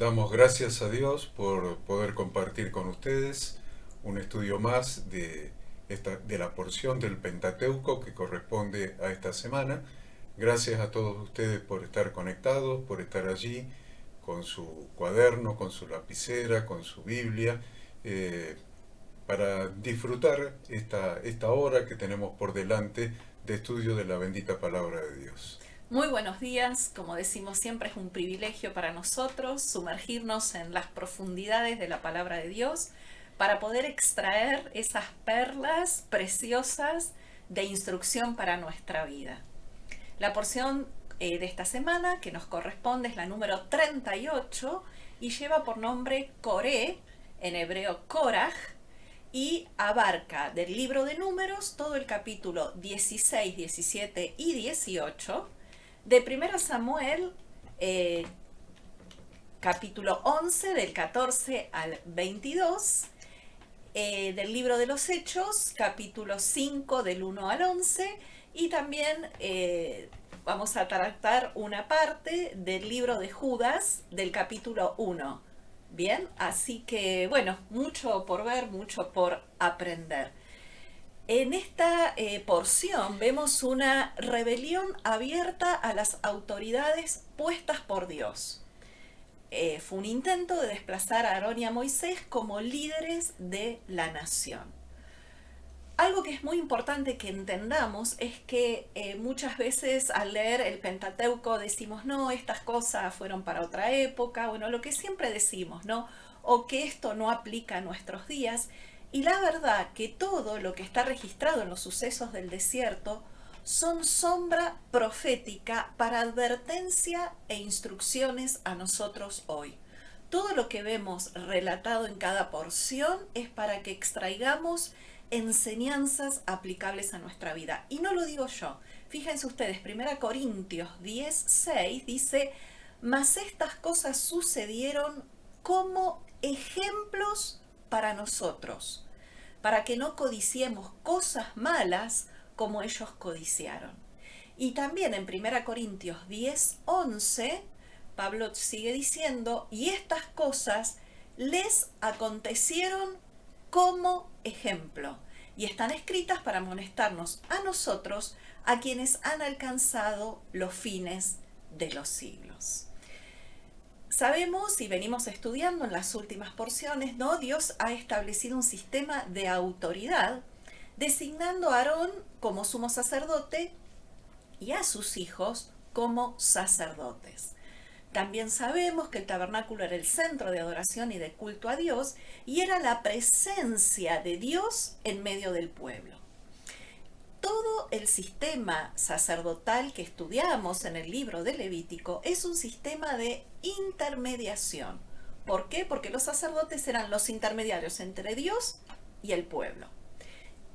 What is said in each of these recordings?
Damos gracias a Dios por poder compartir con ustedes un estudio más de la porción del Pentateuco que corresponde a esta semana. Gracias a todos ustedes por estar conectados, por estar allí con su cuaderno, con su lapicera, con su Biblia, eh, para disfrutar esta hora que tenemos por delante de estudio de la bendita palabra de Dios. Muy buenos días, como decimos siempre es un privilegio para nosotros sumergirnos en las profundidades de la palabra de Dios para poder extraer esas perlas preciosas de instrucción para nuestra vida. La porción de esta semana que nos corresponde es la número 38 y lleva por nombre Coré, en hebreo Koraj, y abarca del libro de Números todo el capítulo 16, 17 y 18, de 1 Samuel, capítulo 11, del 14 al 22, del libro de los Hechos, capítulo 5, del 1 al 11, y también vamos a tratar una parte del libro de Judas, del capítulo 1. Bien, así que bueno, mucho por ver, mucho por aprender. En esta porción vemos una rebelión abierta a las autoridades puestas por Dios. Fue un intento de desplazar a Aarón y a Moisés como líderes de la nación. Algo que es muy importante que entendamos es que muchas veces al leer el Pentateuco decimos, no, estas cosas fueron para otra época, bueno, lo que siempre decimos, ¿no? O que esto no aplica a nuestros días. Y la verdad que todo lo que está registrado en los sucesos del desierto son sombra profética para advertencia e instrucciones a nosotros hoy. Todo lo que vemos relatado en cada porción es para que extraigamos enseñanzas aplicables a nuestra vida. Y no lo digo yo. Fíjense ustedes, 1 Corintios 10:6 dice, mas estas cosas sucedieron como ejemplos para nosotros, para que no codiciemos cosas malas como ellos codiciaron. Y también en 1 Corintios 10:11, Pablo sigue diciendo, y estas cosas les acontecieron como ejemplo, y están escritas para amonestarnos a nosotros, a quienes han alcanzado los fines de los siglos. Sabemos y venimos estudiando en las últimas porciones, ¿no? Dios ha establecido un sistema de autoridad, designando a Aarón como sumo sacerdote y a sus hijos como sacerdotes. También sabemos que el tabernáculo era el centro de adoración y de culto a Dios y era la presencia de Dios en medio del pueblo. Todo el sistema sacerdotal que estudiamos en el libro de Levítico es un sistema de intermediación. ¿Por qué? Porque los sacerdotes eran los intermediarios entre Dios y el pueblo.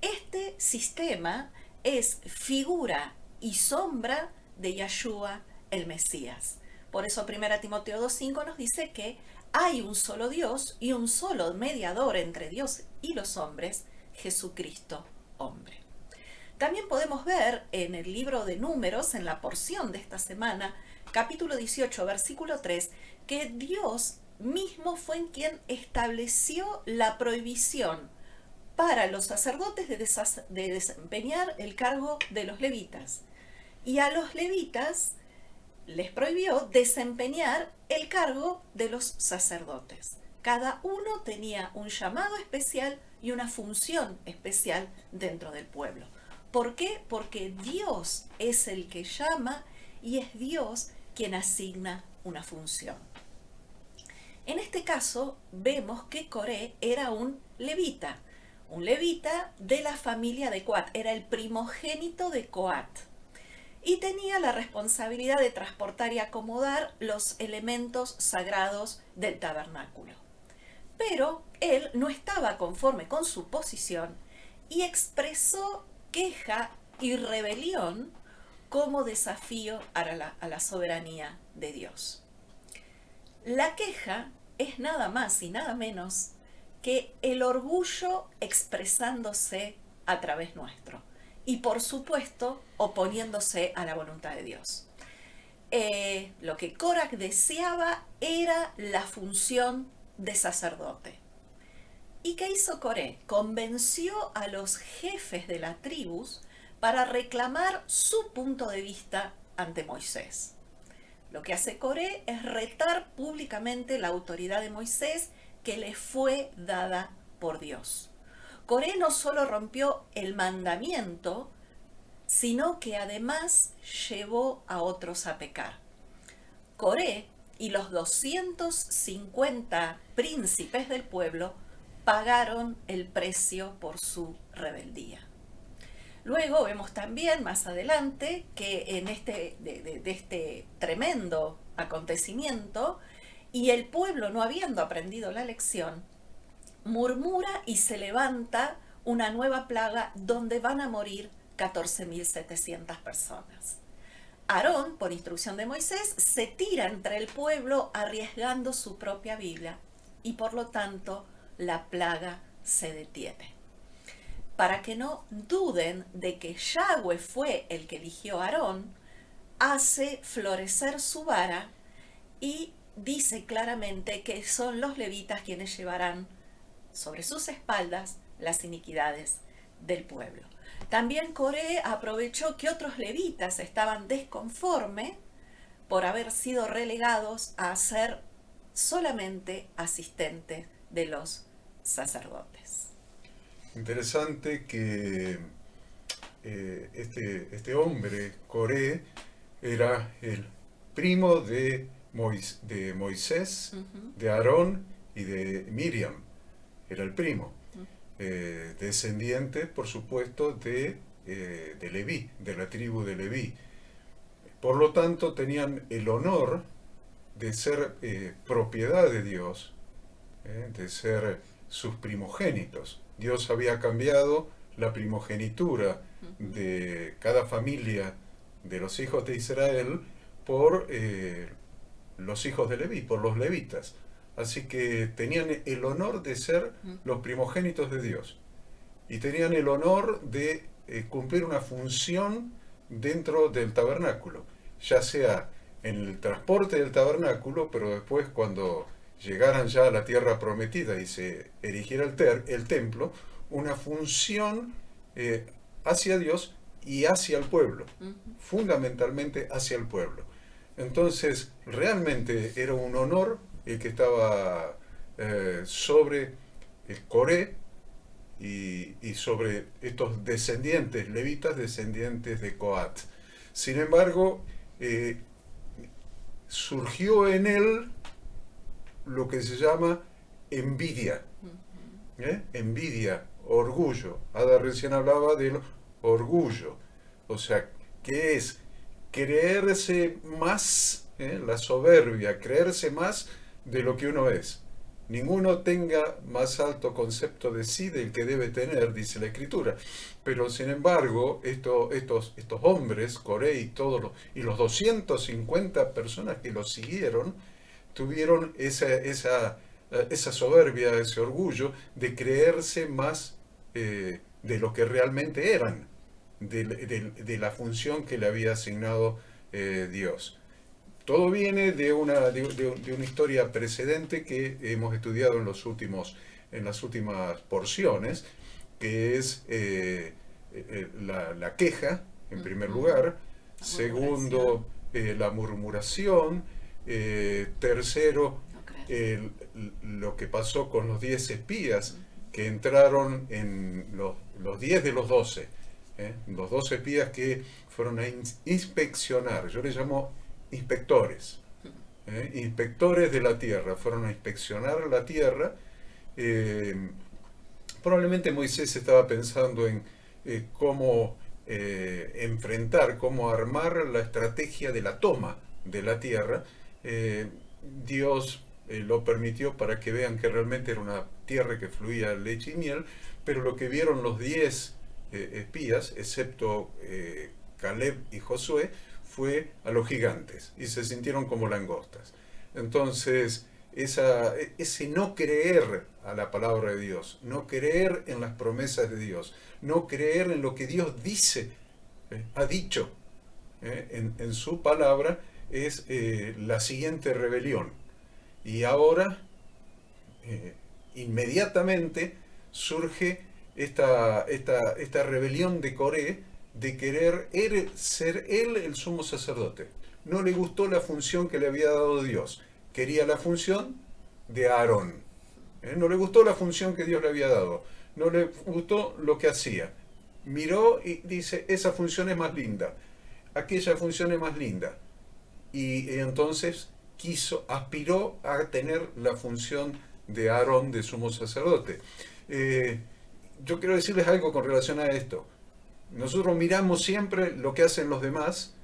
Este sistema es figura y sombra de Yahshua el Mesías. Por eso 1 Timoteo 2:5 nos dice que hay un solo Dios y un solo mediador entre Dios y los hombres, Jesucristo, hombre. También podemos ver en el libro de Números, en la porción de esta semana, capítulo 18, versículo 3, que Dios mismo fue en quien estableció la prohibición para los sacerdotes de desempeñar el cargo de los levitas. Y a los levitas les prohibió desempeñar el cargo de los sacerdotes. Cada uno tenía un llamado especial y una función especial dentro del pueblo. ¿Por qué? Porque Dios es el que llama y es Dios quien asigna una función. En este caso vemos que Coré era un levita de la familia de Coat, era el primogénito de Coat y tenía la responsabilidad de transportar y acomodar los elementos sagrados del tabernáculo. Pero él no estaba conforme con su posición y expresó queja y rebelión como desafío a la soberanía de Dios. La queja es nada más y nada menos que el orgullo expresándose a través nuestro y por supuesto oponiéndose a la voluntad de Dios. lo que Corac deseaba era la función de sacerdote. ¿Y qué hizo Coré? Convenció a los jefes de las tribus para reclamar su punto de vista ante Moisés. Lo que hace Coré es retar públicamente la autoridad de Moisés que le fue dada por Dios. Coré no solo rompió el mandamiento, sino que además llevó a otros a pecar. Coré y los 250 príncipes del pueblo pagaron el precio por su rebeldía. Luego vemos también más adelante que en este tremendo acontecimiento, y el pueblo no habiendo aprendido la lección, murmura y se levanta una nueva plaga donde van a morir 14.700 personas. Aarón, por instrucción de Moisés, se tira entre el pueblo arriesgando su propia vida y por lo tanto la plaga se detiene. Para que no duden de que Yahweh fue el que eligió a Aarón, hace florecer su vara y dice claramente que son los levitas quienes llevarán sobre sus espaldas las iniquidades del pueblo. También Coré aprovechó que otros levitas estaban desconformes por haber sido relegados a ser solamente asistentes de los sacerdotes. Interesante que este hombre, Coré, era el primo de Moisés, de Aarón y de Miriam. Era el primo. Descendiente, por supuesto, de Leví, de la tribu de Leví. Por lo tanto, tenían el honor de ser propiedad de Dios, de ser sus primogénitos. Dios había cambiado la primogenitura de cada familia de los hijos de Israel por los hijos de Leví, por los levitas. Así que tenían el honor de ser los primogénitos de Dios. Y tenían el honor de cumplir una función dentro del tabernáculo, ya sea en el transporte del tabernáculo, pero después cuando llegaran ya a la tierra prometida y se erigiera el templo, una función hacia Dios y hacia el pueblo, fundamentalmente hacia el pueblo. Entonces, realmente era un honor el que estaba sobre el Coré y sobre estos descendientes, levitas descendientes de Coat. Sin embargo, surgió en él lo que se llama envidia. Envidia, orgullo. Ada recién hablaba del orgullo. O sea, ¿qué es? Creerse más, la soberbia, creerse más de lo que uno es. Ninguno tenga más alto concepto de sí del que debe tener, dice la Escritura. Pero sin embargo, estos hombres, Coré y los 250 personas que los siguieron, tuvieron esa soberbia, ese orgullo de creerse más de lo que realmente eran, de la función que le había asignado Dios. Todo viene de una historia precedente que hemos estudiado en las últimas porciones, que es la queja, en primer lugar, segundo, la murmuración, tercero, lo que pasó con los 10 espías que entraron en los 10 de los 12, los 12 espías que fueron a inspeccionar, yo les llamo inspectores, inspectores de la tierra, fueron a inspeccionar la tierra. Probablemente Moisés estaba pensando en cómo enfrentar, cómo armar la estrategia de la toma de la tierra. Dios lo permitió para que vean que realmente era una tierra que fluía leche y miel, pero lo que vieron los 10 espías, excepto Caleb y Josué, fue a los gigantes y se sintieron como langostas. Entonces, ese no creer a la palabra de Dios, no creer en las promesas de Dios, no creer en lo que Dios dice, ha dicho en su palabra, es la siguiente rebelión. Y ahora, inmediatamente, surge esta rebelión de Coré de querer ser él el sumo sacerdote. No le gustó la función que le había dado Dios. Quería la función de Aarón. No le gustó la función que Dios le había dado. No le gustó lo que hacía. Miró y dice, esa función es más linda. Aquella función es más linda. Y entonces aspiró a tener la función de Aarón, de sumo sacerdote. Yo quiero decirles algo con relación a esto. Nosotros miramos siempre lo que hacen los demás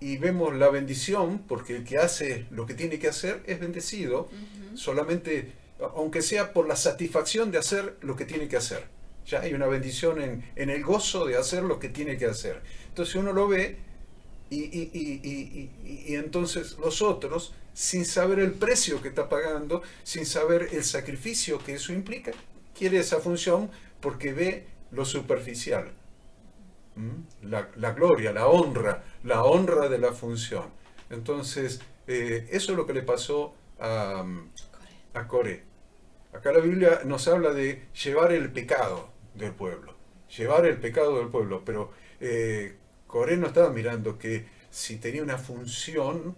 y vemos la bendición, porque el que hace lo que tiene que hacer es bendecido, solamente, aunque sea por la satisfacción de hacer lo que tiene que hacer. Ya hay una bendición en el gozo de hacer lo que tiene que hacer. Entonces uno lo ve y entonces los otros, sin saber el precio que está pagando, sin saber el sacrificio que eso implica, quiere esa función porque ve lo superficial. La gloria, la honra de la función. Entonces, eso es lo que le pasó a Coré. Acá la Biblia nos habla de llevar el pecado del pueblo, pero Coré no estaba mirando que si tenía una función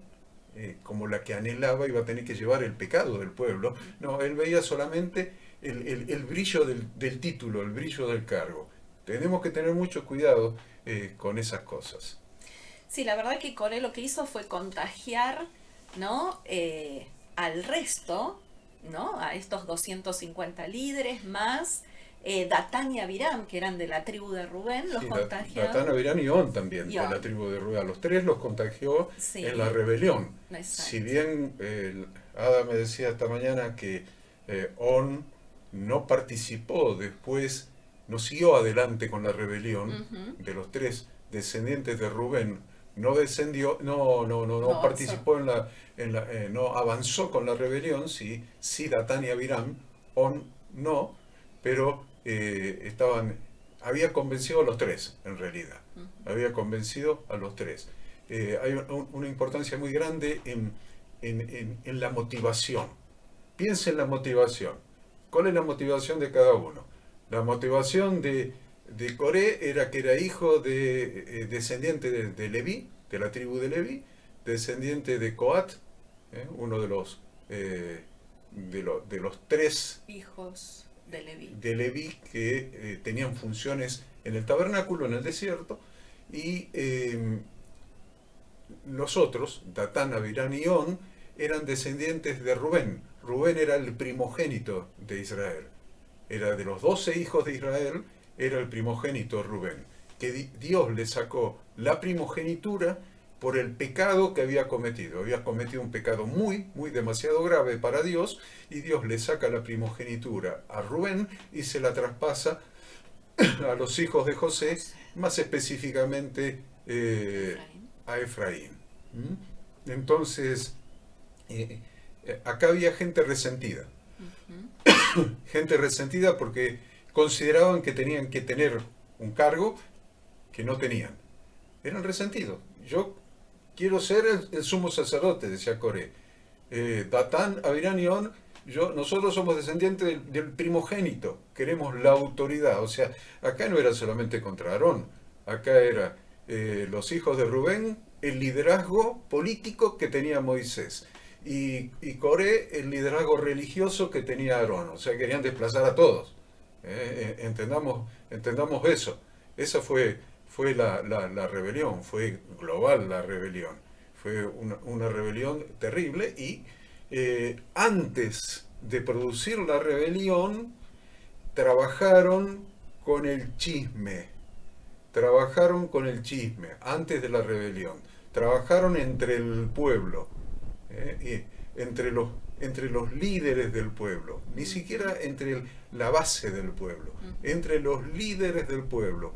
como la que anhelaba, iba a tener que llevar el pecado del pueblo. No, él veía solamente el brillo del título, el brillo del cargo. Tenemos que tener mucho cuidado con esas cosas. Sí, la verdad que Coré lo que hizo fue contagiar, ¿no? Al resto, ¿no? A estos 250 líderes más Datán y Abiram, que eran de la tribu de Rubén, los contagió. Datán, Abiram y On también, de la tribu de Rubén. A los tres los contagió en la rebelión. Exacto. Si bien Ada me decía esta mañana que On no participó después, no siguió adelante con la rebelión, de los tres descendientes de Rubén, no descendió, no participó no avanzó con la rebelión, sí Datán y Abiram, On no, pero había convencido a los tres, en realidad, había convencido a los tres. Hay una importancia muy grande en la motivación. Piensa en la motivación. ¿Cuál es la motivación de cada uno? La motivación de Coré era que era hijo descendiente de Leví, de la tribu de Leví, descendiente de Coat, uno de los tres hijos de Leví que tenían funciones en el tabernáculo, en el desierto, y los otros, Datán, Abiram y On, eran descendientes de Rubén. Rubén era el primogénito de Israel. Era de los 12 hijos de Israel, era el primogénito Rubén, que Dios le sacó la primogenitura por el pecado que había cometido. Había cometido un pecado muy demasiado grave para Dios, y Dios le saca la primogenitura a Rubén y se la traspasa a los hijos de José, más específicamente a Efraín. Entonces, acá había gente resentida. Gente resentida porque consideraban que tenían que tener un cargo que no tenían. Eran resentidos. Yo quiero ser el sumo sacerdote, decía Coré. Datán, Abiram y On, nosotros somos descendientes del primogénito, queremos la autoridad. O sea, acá no era solamente contra Aarón, acá era los hijos de Rubén, el liderazgo político que tenía Moisés. Y Coré, el liderazgo religioso que tenía Aarón. O sea, querían desplazar a todos. Entendamos eso. Esa fue la rebelión, fue global la rebelión. Fue una rebelión terrible, y antes de producir la rebelión trabajaron con el chisme. Antes de la rebelión. Trabajaron entre el pueblo. Entre los líderes del pueblo, ni siquiera entre la base del pueblo, entre los líderes del pueblo,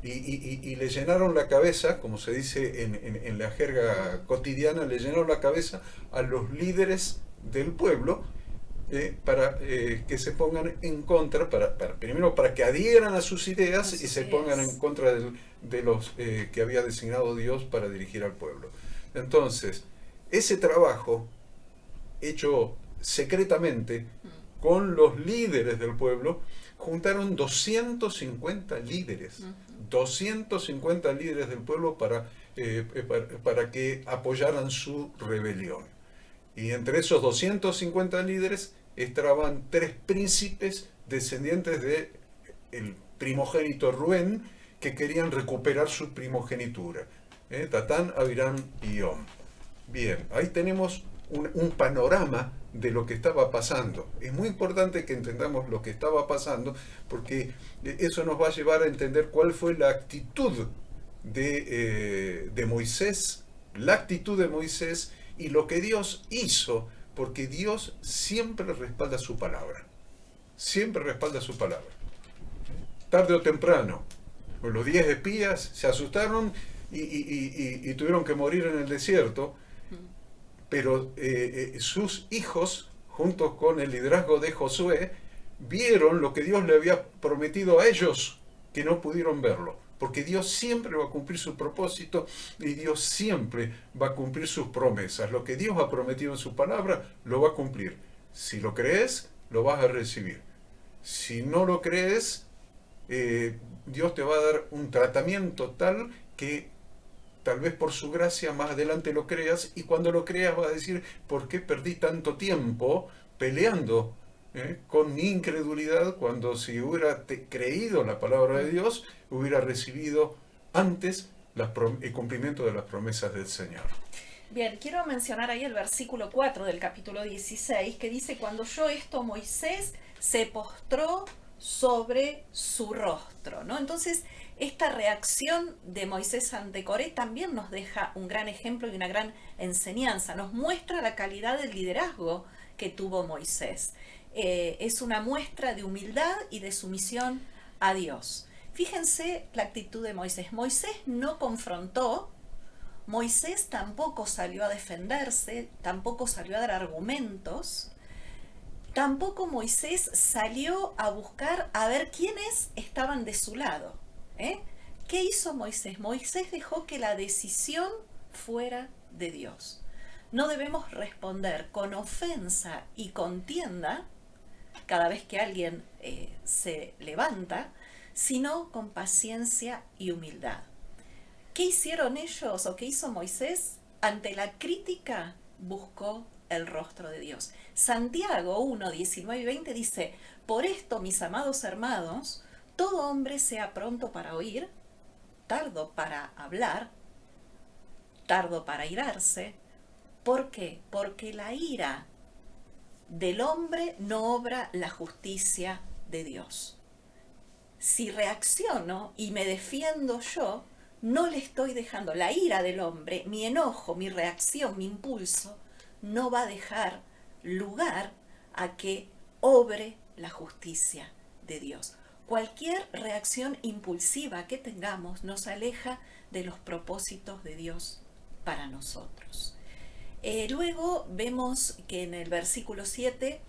y le llenaron la cabeza, como se dice en la jerga cotidiana, le llenaron la cabeza a los líderes del pueblo, para que se pongan en contra, primero para que adhieran a sus ideas y se pongan en contra de los que había designado Dios para dirigir al pueblo. Entonces, ese trabajo hecho secretamente con los líderes del pueblo, juntaron 250 líderes, 250 líderes del pueblo para que apoyaran su rebelión. Y entre esos 250 líderes estaban 3 príncipes descendientes de el primogénito Rubén, que querían recuperar su primogenitura. Tatán, Abiram y Om. Bien, ahí tenemos un panorama de lo que estaba pasando. Es muy importante que entendamos lo que estaba pasando, porque eso nos va a llevar a entender cuál fue la actitud de Moisés, la actitud de Moisés y lo que Dios hizo, porque Dios siempre respalda su palabra. Siempre respalda su palabra. Tarde o temprano, pues los 10 espías se asustaron y tuvieron que morir en el desierto, pero sus hijos, junto con el liderazgo de Josué, vieron lo que Dios le había prometido a ellos, que no pudieron verlo, porque Dios siempre va a cumplir su propósito y Dios siempre va a cumplir sus promesas. Lo que Dios ha prometido en su palabra, lo va a cumplir. Si lo crees, lo vas a recibir. Si no lo crees, Dios te va a dar un tratamiento tal que tal vez por su gracia más adelante lo creas, y cuando lo creas vas a decir, ¿por qué perdí tanto tiempo peleando con mi incredulidad, cuando si hubiera creído la palabra de Dios, hubiera recibido antes el cumplimiento de las promesas del Señor? Bien, quiero mencionar ahí el versículo 4 del capítulo 16, que dice: cuando oyó esto, Moisés se postró sobre su rostro, ¿no? Entonces, esta reacción de Moisés ante Coré también nos deja un gran ejemplo y una gran enseñanza. Nos muestra la calidad del liderazgo que tuvo Moisés. Es una muestra de humildad y de sumisión a Dios. Fíjense la actitud de Moisés. Moisés no confrontó, Moisés tampoco salió a defenderse, tampoco salió a dar argumentos. Tampoco Moisés salió a buscar a ver quiénes estaban de su lado. ¿Qué hizo Moisés? Moisés dejó que la decisión fuera de Dios. No debemos responder con ofensa y contienda cada vez que alguien se levanta, sino con paciencia y humildad. ¿Qué hicieron ellos o qué hizo Moisés? Ante la crítica buscó el rostro de Dios. Santiago 1, 19 y 20 dice: por esto, mis amados hermanos, todo hombre sea pronto para oír, tardo para hablar, tardo para irarse. ¿Por qué? Porque la ira del hombre no obra la justicia de Dios. Si reacciono y me defiendo yo, no le estoy dejando. La ira del hombre, mi enojo, mi reacción, mi impulso, no va a dejar lugar a que obre la justicia de Dios. Cualquier reacción impulsiva que tengamos nos aleja de los propósitos de Dios para nosotros. Luego vemos que en el versículo 7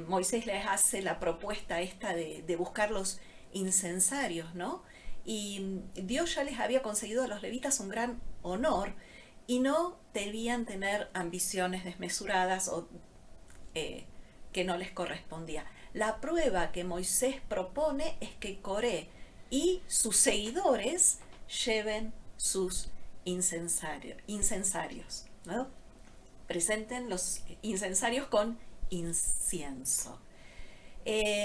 Moisés les hace la propuesta esta de buscar los incensarios, ¿no? Y Dios ya les había concedido a los levitas un gran honor y no debían tener ambiciones desmesuradas o que no les correspondía. La prueba que Moisés propone es que Coré y sus seguidores lleven sus incensarios, ¿no? Presenten los incensarios con incienso.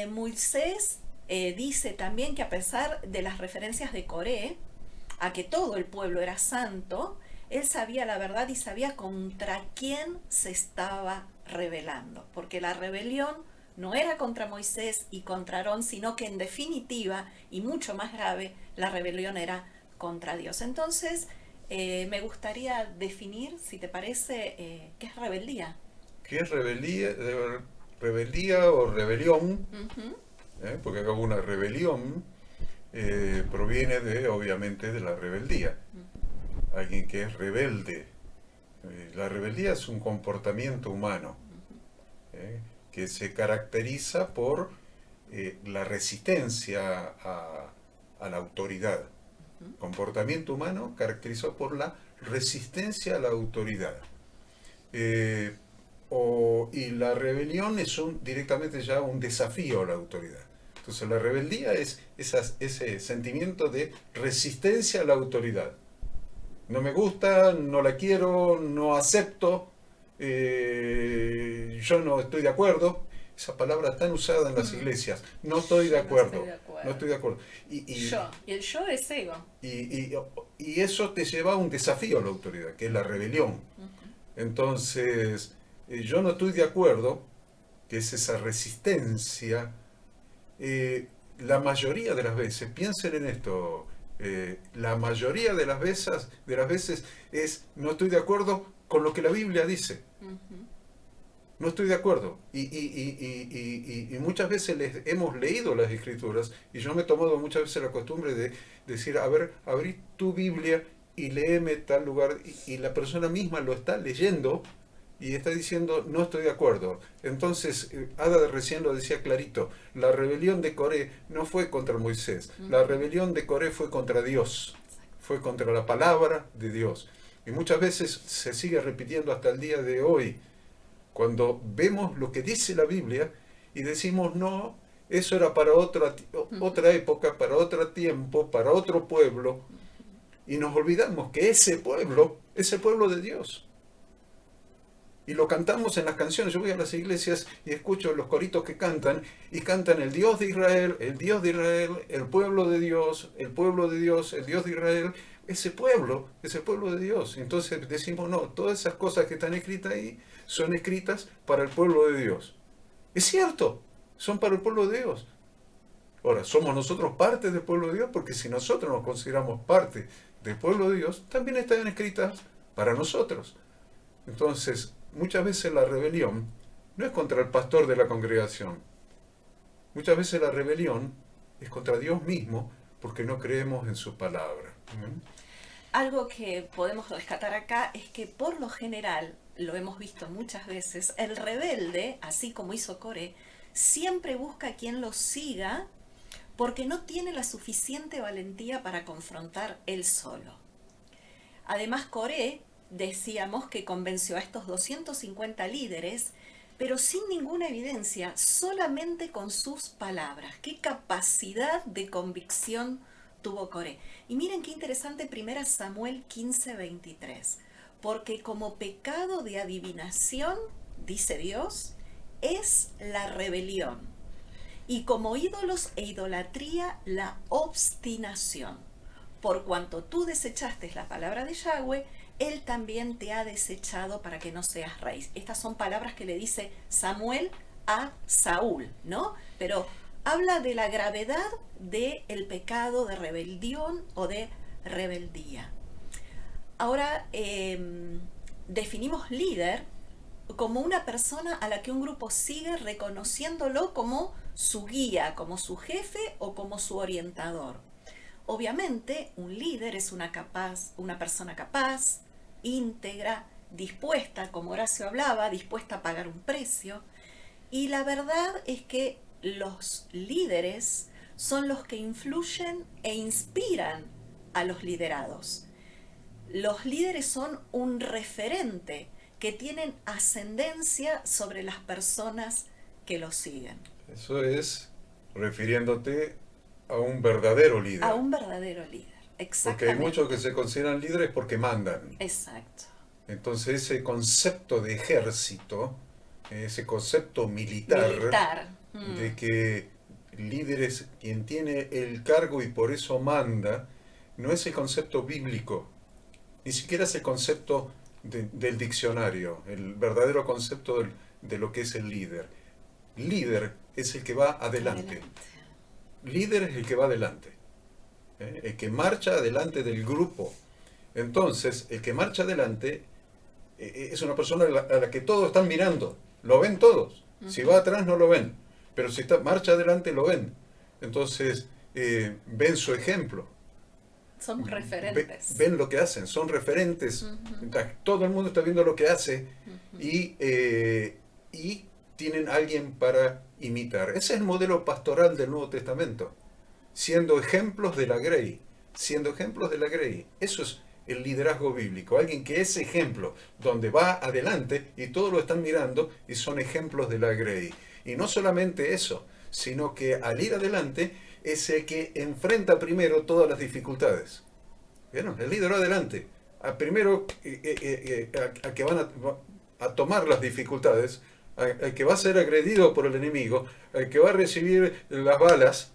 Moisés dice también que a pesar de las referencias de Coré a que todo el pueblo era santo, él sabía la verdad y sabía contra quién se estaba rebelando, porque la rebelión no era contra Moisés y contra Aarón, sino que en definitiva, y mucho más grave, la rebelión era contra Dios. Entonces, me gustaría definir, si te parece, ¿qué es rebeldía? ¿Qué es rebeldía? Rebeldía o rebelión, porque acá hubo una rebelión, proviene obviamente de la rebeldía. Alguien que es rebelde. La rebeldía es un comportamiento humano que se caracteriza por la resistencia a la autoridad. Comportamiento humano caracterizado por la resistencia a la autoridad. Y la rebelión es directamente ya un desafío a la autoridad. Entonces la rebeldía es ese sentimiento de resistencia a la autoridad. No me gusta, no la quiero, no acepto, yo no estoy de acuerdo. Esa palabra tan usada en las iglesias. No estoy de acuerdo. No estoy de acuerdo. Y el yo es ego. Y eso te lleva a un desafío a la autoridad, que es la rebelión. Entonces, yo no estoy de acuerdo, que es esa resistencia. La mayoría de las veces, piensen en esto, la mayoría de las veces es no estoy de acuerdo con lo que la Biblia dice. No estoy de acuerdo. Y muchas veces hemos leído las Escrituras y yo me he tomado muchas veces la costumbre de decir, a ver, abrí tu Biblia y léeme tal lugar, y la persona misma lo está leyendo y está diciendo, no estoy de acuerdo. Entonces, Ada recién lo decía clarito, la rebelión de Coré no fue contra Moisés, la rebelión de Coré fue contra Dios, fue contra la palabra de Dios. Y muchas veces se sigue repitiendo hasta el día de hoy, cuando vemos lo que dice la Biblia y decimos, no, eso era para otra época, para otro tiempo, para otro pueblo, y nos olvidamos que ese pueblo es el pueblo de Dios. Y lo cantamos en las canciones. Yo voy a las iglesias y escucho los coritos que cantan, y cantan el Dios de Israel, el Dios de Israel, el pueblo de Dios, el pueblo de Dios, el Dios de Israel. Ese pueblo es el pueblo de Dios. Entonces decimos, no, todas esas cosas que están escritas ahí son escritas para el pueblo de Dios. Es cierto, son para el pueblo de Dios. Ahora, ¿somos nosotros parte del pueblo de Dios? Porque si nosotros nos consideramos parte del pueblo de Dios, también están escritas para nosotros. Entonces, muchas veces la rebelión no es contra el pastor de la congregación. Muchas veces la rebelión es contra Dios mismo, porque no creemos en su palabra. Algo que podemos rescatar acá es que por lo general, lo hemos visto muchas veces, el rebelde, así como hizo Coré, siempre busca a quien lo siga porque no tiene la suficiente valentía para confrontar él solo. Además, Coré, decíamos que convenció a estos 250 líderes, pero sin ninguna evidencia, solamente con sus palabras. ¡Qué capacidad de convicción tuvo Coré! Y miren qué interesante 1 Samuel 15:23. Porque como pecado de adivinación, dice Dios, es la rebelión. Y como ídolos e idolatría, la obstinación. Por cuanto tú desechaste la palabra de Yahweh, Él también te ha desechado para que no seas rey. Estas son palabras que le dice Samuel a Saúl, ¿no? Pero habla de la gravedad del pecado de rebelión o de rebeldía. Ahora, definimos líder como una persona a la que un grupo sigue reconociéndolo como su guía, como su jefe o como su orientador. Obviamente, un líder es una persona capaz, íntegra, dispuesta, como Horacio hablaba, dispuesta a pagar un precio. Y la verdad es que los líderes son los que influyen e inspiran a los liderados. Los líderes son un referente que tienen ascendencia sobre las personas que los siguen. Eso es refiriéndote a un verdadero líder. A un verdadero líder, exactamente. Porque hay muchos que se consideran líderes porque mandan. Exacto. Entonces ese concepto de ejército, ese concepto militar. De que líder es quien tiene el cargo y por eso manda, no es el concepto bíblico, ni siquiera es el concepto del diccionario, el verdadero concepto de lo que es el líder. Líder es el que va adelante. Líder es el que va adelante, el que marcha adelante del grupo. Entonces, el que marcha adelante es una persona a la que todos están mirando, lo ven todos. Si va atrás no lo ven, pero si marcha adelante lo ven. Entonces, ven su ejemplo. Somos referentes. Ven lo que hacen, son referentes. Todo el mundo está viendo lo que hace y tienen alguien para imitar. Ese es el modelo pastoral del Nuevo Testamento. Siendo ejemplos de la grey. Siendo ejemplos de la grey. Eso es el liderazgo bíblico, alguien que es ejemplo, donde va adelante y todos lo están mirando y son ejemplos de la Grey. Y no solamente eso, sino que al ir adelante es el que enfrenta primero todas las dificultades. ¿Vieron? El líder va adelante. Primero a que van a tomar las dificultades, al que va a ser agredido por el enemigo, al que va a recibir las balas,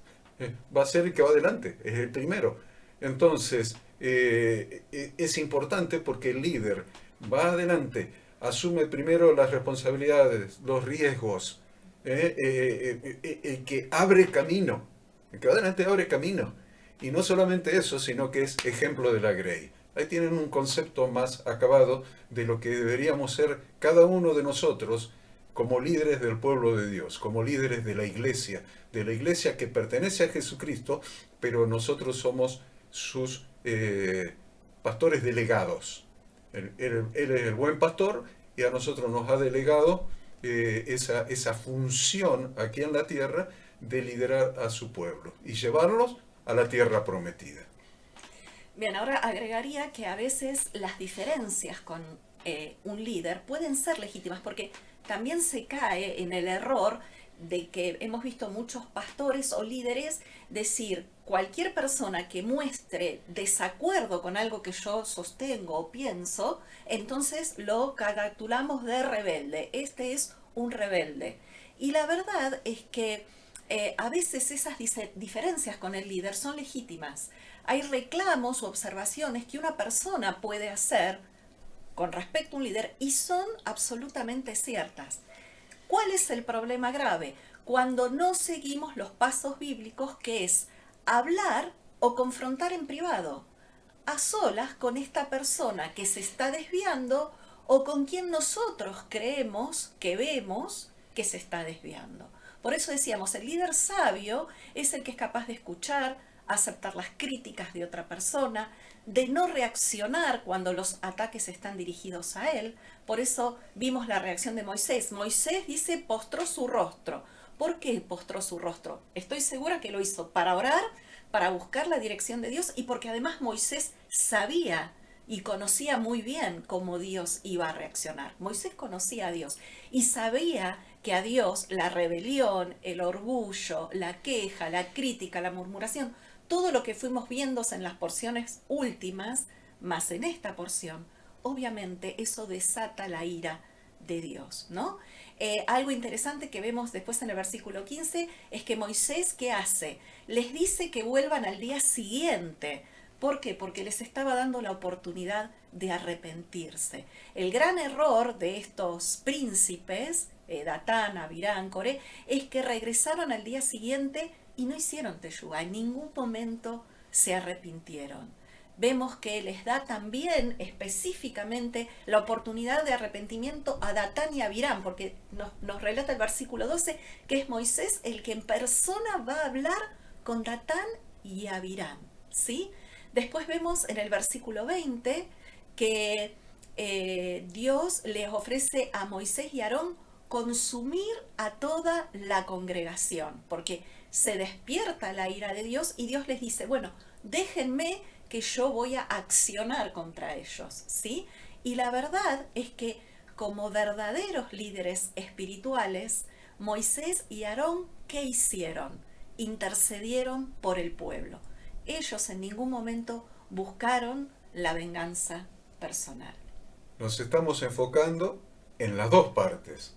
va a ser el que va adelante, es el primero. Entonces, es importante porque el líder va adelante, asume primero las responsabilidades, los riesgos, el que abre camino, el que va adelante abre camino. Y no solamente eso, sino que es ejemplo de la Grey. Ahí tienen un concepto más acabado de lo que deberíamos ser cada uno de nosotros como líderes del pueblo de Dios, como líderes de la iglesia que pertenece a Jesucristo, pero nosotros somos sus pastores delegados. Él es el buen pastor y a nosotros nos ha delegado esa función aquí en la tierra de liderar a su pueblo y llevarlos a la tierra prometida. Bien, ahora agregaría que a veces las diferencias con un líder pueden ser legítimas, porque también se cae en el error de que hemos visto muchos pastores o líderes decir: cualquier persona que muestre desacuerdo con algo que yo sostengo o pienso, entonces lo caratulamos de rebelde. Este es un rebelde. Y la verdad es que a veces esas diferencias con el líder son legítimas. Hay reclamos o observaciones que una persona puede hacer con respecto a un líder y son absolutamente ciertas. ¿Cuál es el problema grave? Cuando no seguimos los pasos bíblicos, que es hablar o confrontar en privado, a solas con esta persona que se está desviando o con quien nosotros creemos, que vemos que se está desviando. Por eso decíamos, el líder sabio es el que es capaz de escuchar, aceptar las críticas de otra persona, de no reaccionar cuando los ataques están dirigidos a él. Por eso vimos la reacción de Moisés. Moisés dice, postró su rostro. ¿Por qué postró su rostro? Estoy segura que lo hizo para orar, para buscar la dirección de Dios, y porque además Moisés sabía y conocía muy bien cómo Dios iba a reaccionar. Moisés conocía a Dios y sabía que a Dios la rebelión, el orgullo, la queja, la crítica, la murmuración, todo lo que fuimos viendo en las porciones últimas, más en esta porción, obviamente eso desata la ira de Dios, ¿no? Algo interesante que vemos después en el versículo 15 es que Moisés, ¿qué hace? Les dice que vuelvan al día siguiente. ¿Por qué? Porque les estaba dando la oportunidad de arrepentirse. El gran error de estos príncipes, Datán, Abirán, Coré, es que regresaron al día siguiente y no hicieron teshuvá, en ningún momento se arrepintieron. Vemos que les da también específicamente la oportunidad de arrepentimiento a Datán y a Abirán, porque nos relata el versículo 12 que es Moisés el que en persona va a hablar con Datán y Abirán, ¿sí? Después vemos en el versículo 20 que Dios les ofrece a Moisés y a Aarón consumir a toda la congregación, porque se despierta la ira de Dios y Dios les dice, bueno, déjenme que yo voy a accionar contra ellos, ¿sí? Y la verdad es que como verdaderos líderes espirituales, Moisés y Aarón, ¿qué hicieron? Intercedieron por el pueblo. Ellos en ningún momento buscaron la venganza personal. Nos estamos enfocando en las dos partes.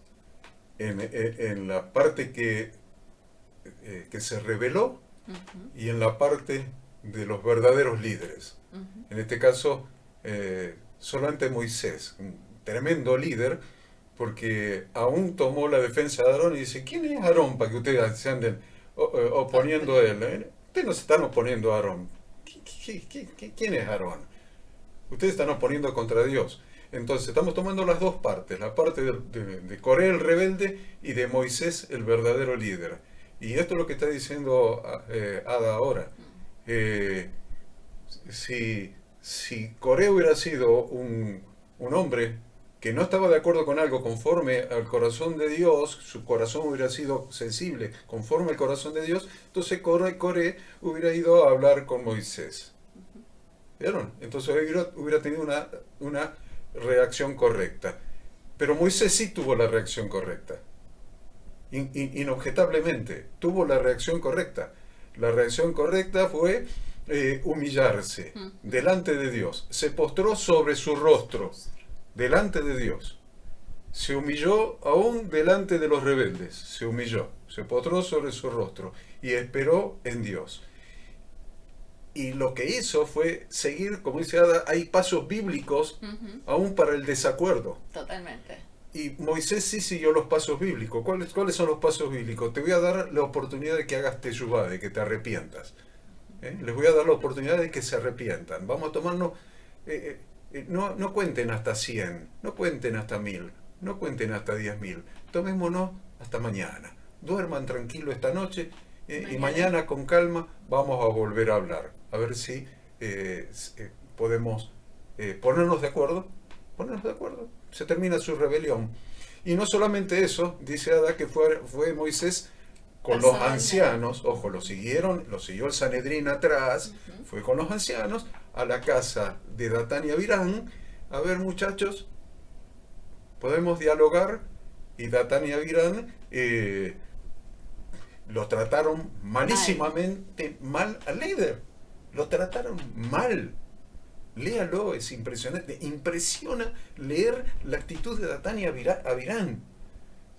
En la parte que se rebeló y en la parte de los verdaderos líderes. En este caso, solamente Moisés, un tremendo líder, porque aún tomó la defensa de Aarón y dice, ¿quién es Aarón para que ustedes se anden oponiendo a él? Ustedes no se están oponiendo a Aarón. ¿Quién es Aarón? Ustedes están oponiendo contra Dios. Entonces estamos tomando las dos partes, la parte de Coré el rebelde y de Moisés el verdadero líder. Y esto es lo que está diciendo Ada ahora. Si Coré hubiera sido un hombre que no estaba de acuerdo con algo conforme al corazón de Dios, su corazón hubiera sido sensible conforme al corazón de Dios, entonces Coré hubiera ido a hablar con Moisés. ¿Vieron? Entonces hubiera tenido una reacción correcta. Pero Moisés sí tuvo la reacción correcta. Inobjetablemente, tuvo la reacción correcta. La reacción correcta fue humillarse delante de Dios. Se postró sobre su rostro delante de Dios. Se humilló aún delante de los rebeldes. Se humilló, se postró sobre su rostro y esperó en Dios. Y lo que hizo fue seguir, como dice Ada, hay pasos bíblicos aún para el desacuerdo. Totalmente. Y Moisés sí siguió los pasos bíblicos. ¿Cuáles son los pasos bíblicos? Te voy a dar la oportunidad de que hagas teshuvá, de que te arrepientas. Les voy a dar la oportunidad de que se arrepientan. Vamos a tomarnos... no cuenten hasta 100, no cuenten hasta 1000, no cuenten hasta 10.000. Tomémonos hasta mañana. Duerman tranquilo esta noche y mañana con calma vamos a volver a hablar. A ver si podemos ponernos de acuerdo. Ponernos de acuerdo. Se termina su rebelión. Y no solamente eso, dice Ada que fue Moisés con los ancianos, ojo, lo siguió el Sanedrín atrás, fue con los ancianos a la casa de Datán y Abirán. A ver, muchachos, podemos dialogar. Y Datán y Abirán lo trataron malísimamente mal al líder. Lo trataron mal. Léalo, es impresionante. Impresiona leer la actitud de Datán y Abirán.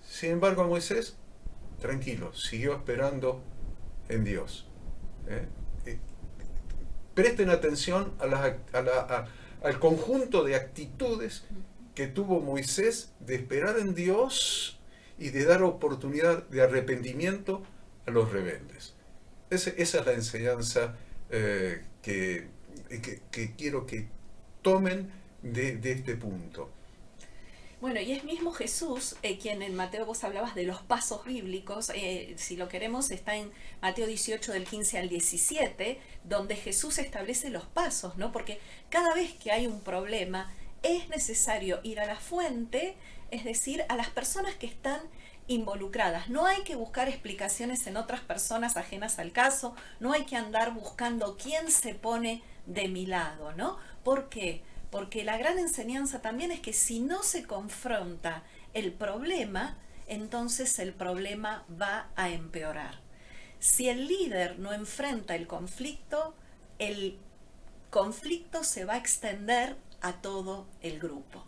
Sin embargo, Moisés, tranquilo, siguió esperando en Dios. Presten atención al conjunto de actitudes que tuvo Moisés de esperar en Dios y de dar oportunidad de arrepentimiento a los rebeldes. Esa es la enseñanza que quiero que tomen de este punto. Bueno, y es mismo Jesús quien en Mateo vos hablabas de los pasos bíblicos, si lo queremos está en Mateo 18 del 15 al 17, donde Jesús establece los pasos, ¿no? Porque cada vez que hay un problema es necesario ir a la fuente, es decir, a las personas que están involucradas. No hay que buscar explicaciones en otras personas ajenas al caso, no hay que andar buscando quién se pone de mi lado, ¿no? ¿Por qué? Porque la gran enseñanza también es que si no se confronta el problema, entonces el problema va a empeorar. Si el líder no enfrenta el conflicto se va a extender a todo el grupo.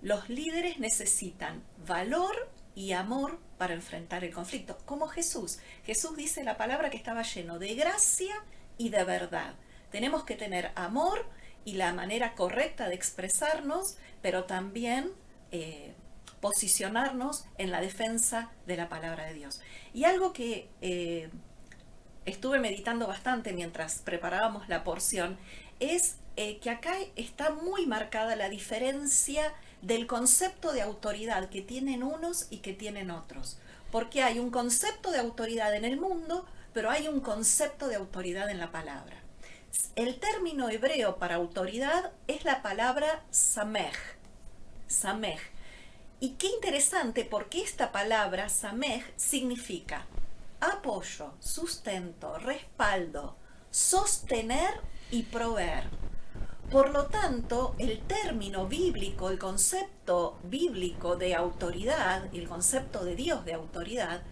Los líderes necesitan valor y amor para enfrentar el conflicto, como Jesús. Jesús dice la palabra que estaba lleno de gracia y de verdad. Tenemos que tener amor y la manera correcta de expresarnos, pero también posicionarnos en la defensa de la palabra de Dios. Y algo que estuve meditando bastante mientras preparábamos la porción es que acá está muy marcada la diferencia del concepto de autoridad que tienen unos y que tienen otros. Porque hay un concepto de autoridad en el mundo, pero hay un concepto de autoridad en la palabra. El término hebreo para autoridad es la palabra samej. Samej. Y qué interesante porque esta palabra samej significa apoyo, sustento, respaldo, sostener y proveer. Por lo tanto, el término bíblico, el concepto bíblico de autoridad, el concepto de Dios de autoridad,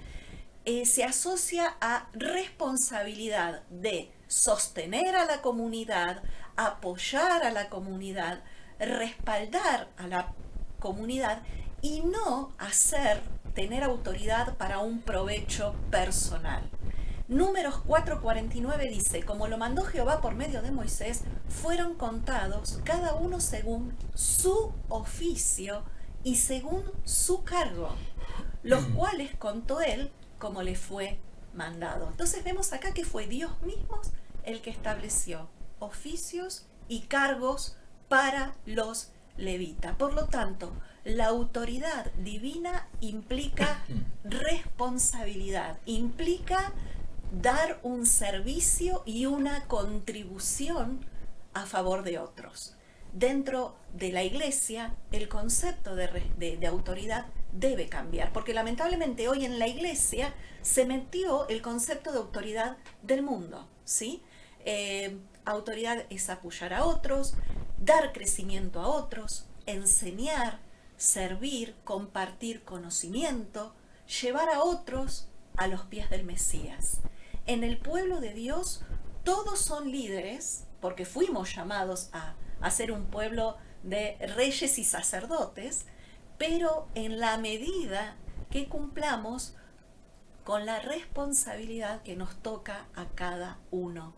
se asocia a responsabilidad de sostener a la comunidad, apoyar a la comunidad, respaldar a la comunidad y no tener autoridad para un provecho personal. Números 4:49 dice, como lo mandó Jehová por medio de Moisés, fueron contados cada uno según su oficio y según su cargo, los cuales contó él como le fue mandado. Entonces vemos acá que fue Dios mismo el que estableció oficios y cargos para los levitas. Por lo tanto, la autoridad divina implica responsabilidad, implica dar un servicio y una contribución a favor de otros. Dentro de la iglesia, el concepto de autoridad debe cambiar, porque lamentablemente hoy en la iglesia se metió el concepto de autoridad del mundo, ¿sí? autoridad es apoyar a otros, dar crecimiento a otros, enseñar, servir, compartir conocimiento, llevar a otros a los pies del Mesías. En el pueblo de Dios todos son líderes, porque fuimos llamados a ser un pueblo de reyes y sacerdotes, pero en la medida que cumplamos con la responsabilidad que nos toca a cada uno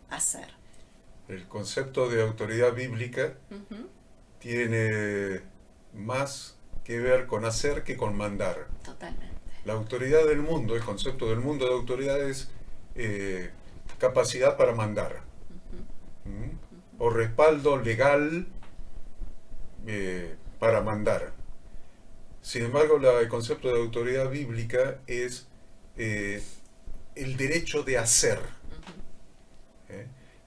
hacer. El concepto de autoridad bíblica tiene más que ver con hacer que con mandar. Totalmente. La autoridad del mundo, el concepto del mundo de autoridad es capacidad para mandar. O respaldo legal para mandar. Sin embargo, el concepto de autoridad bíblica es el derecho de hacer.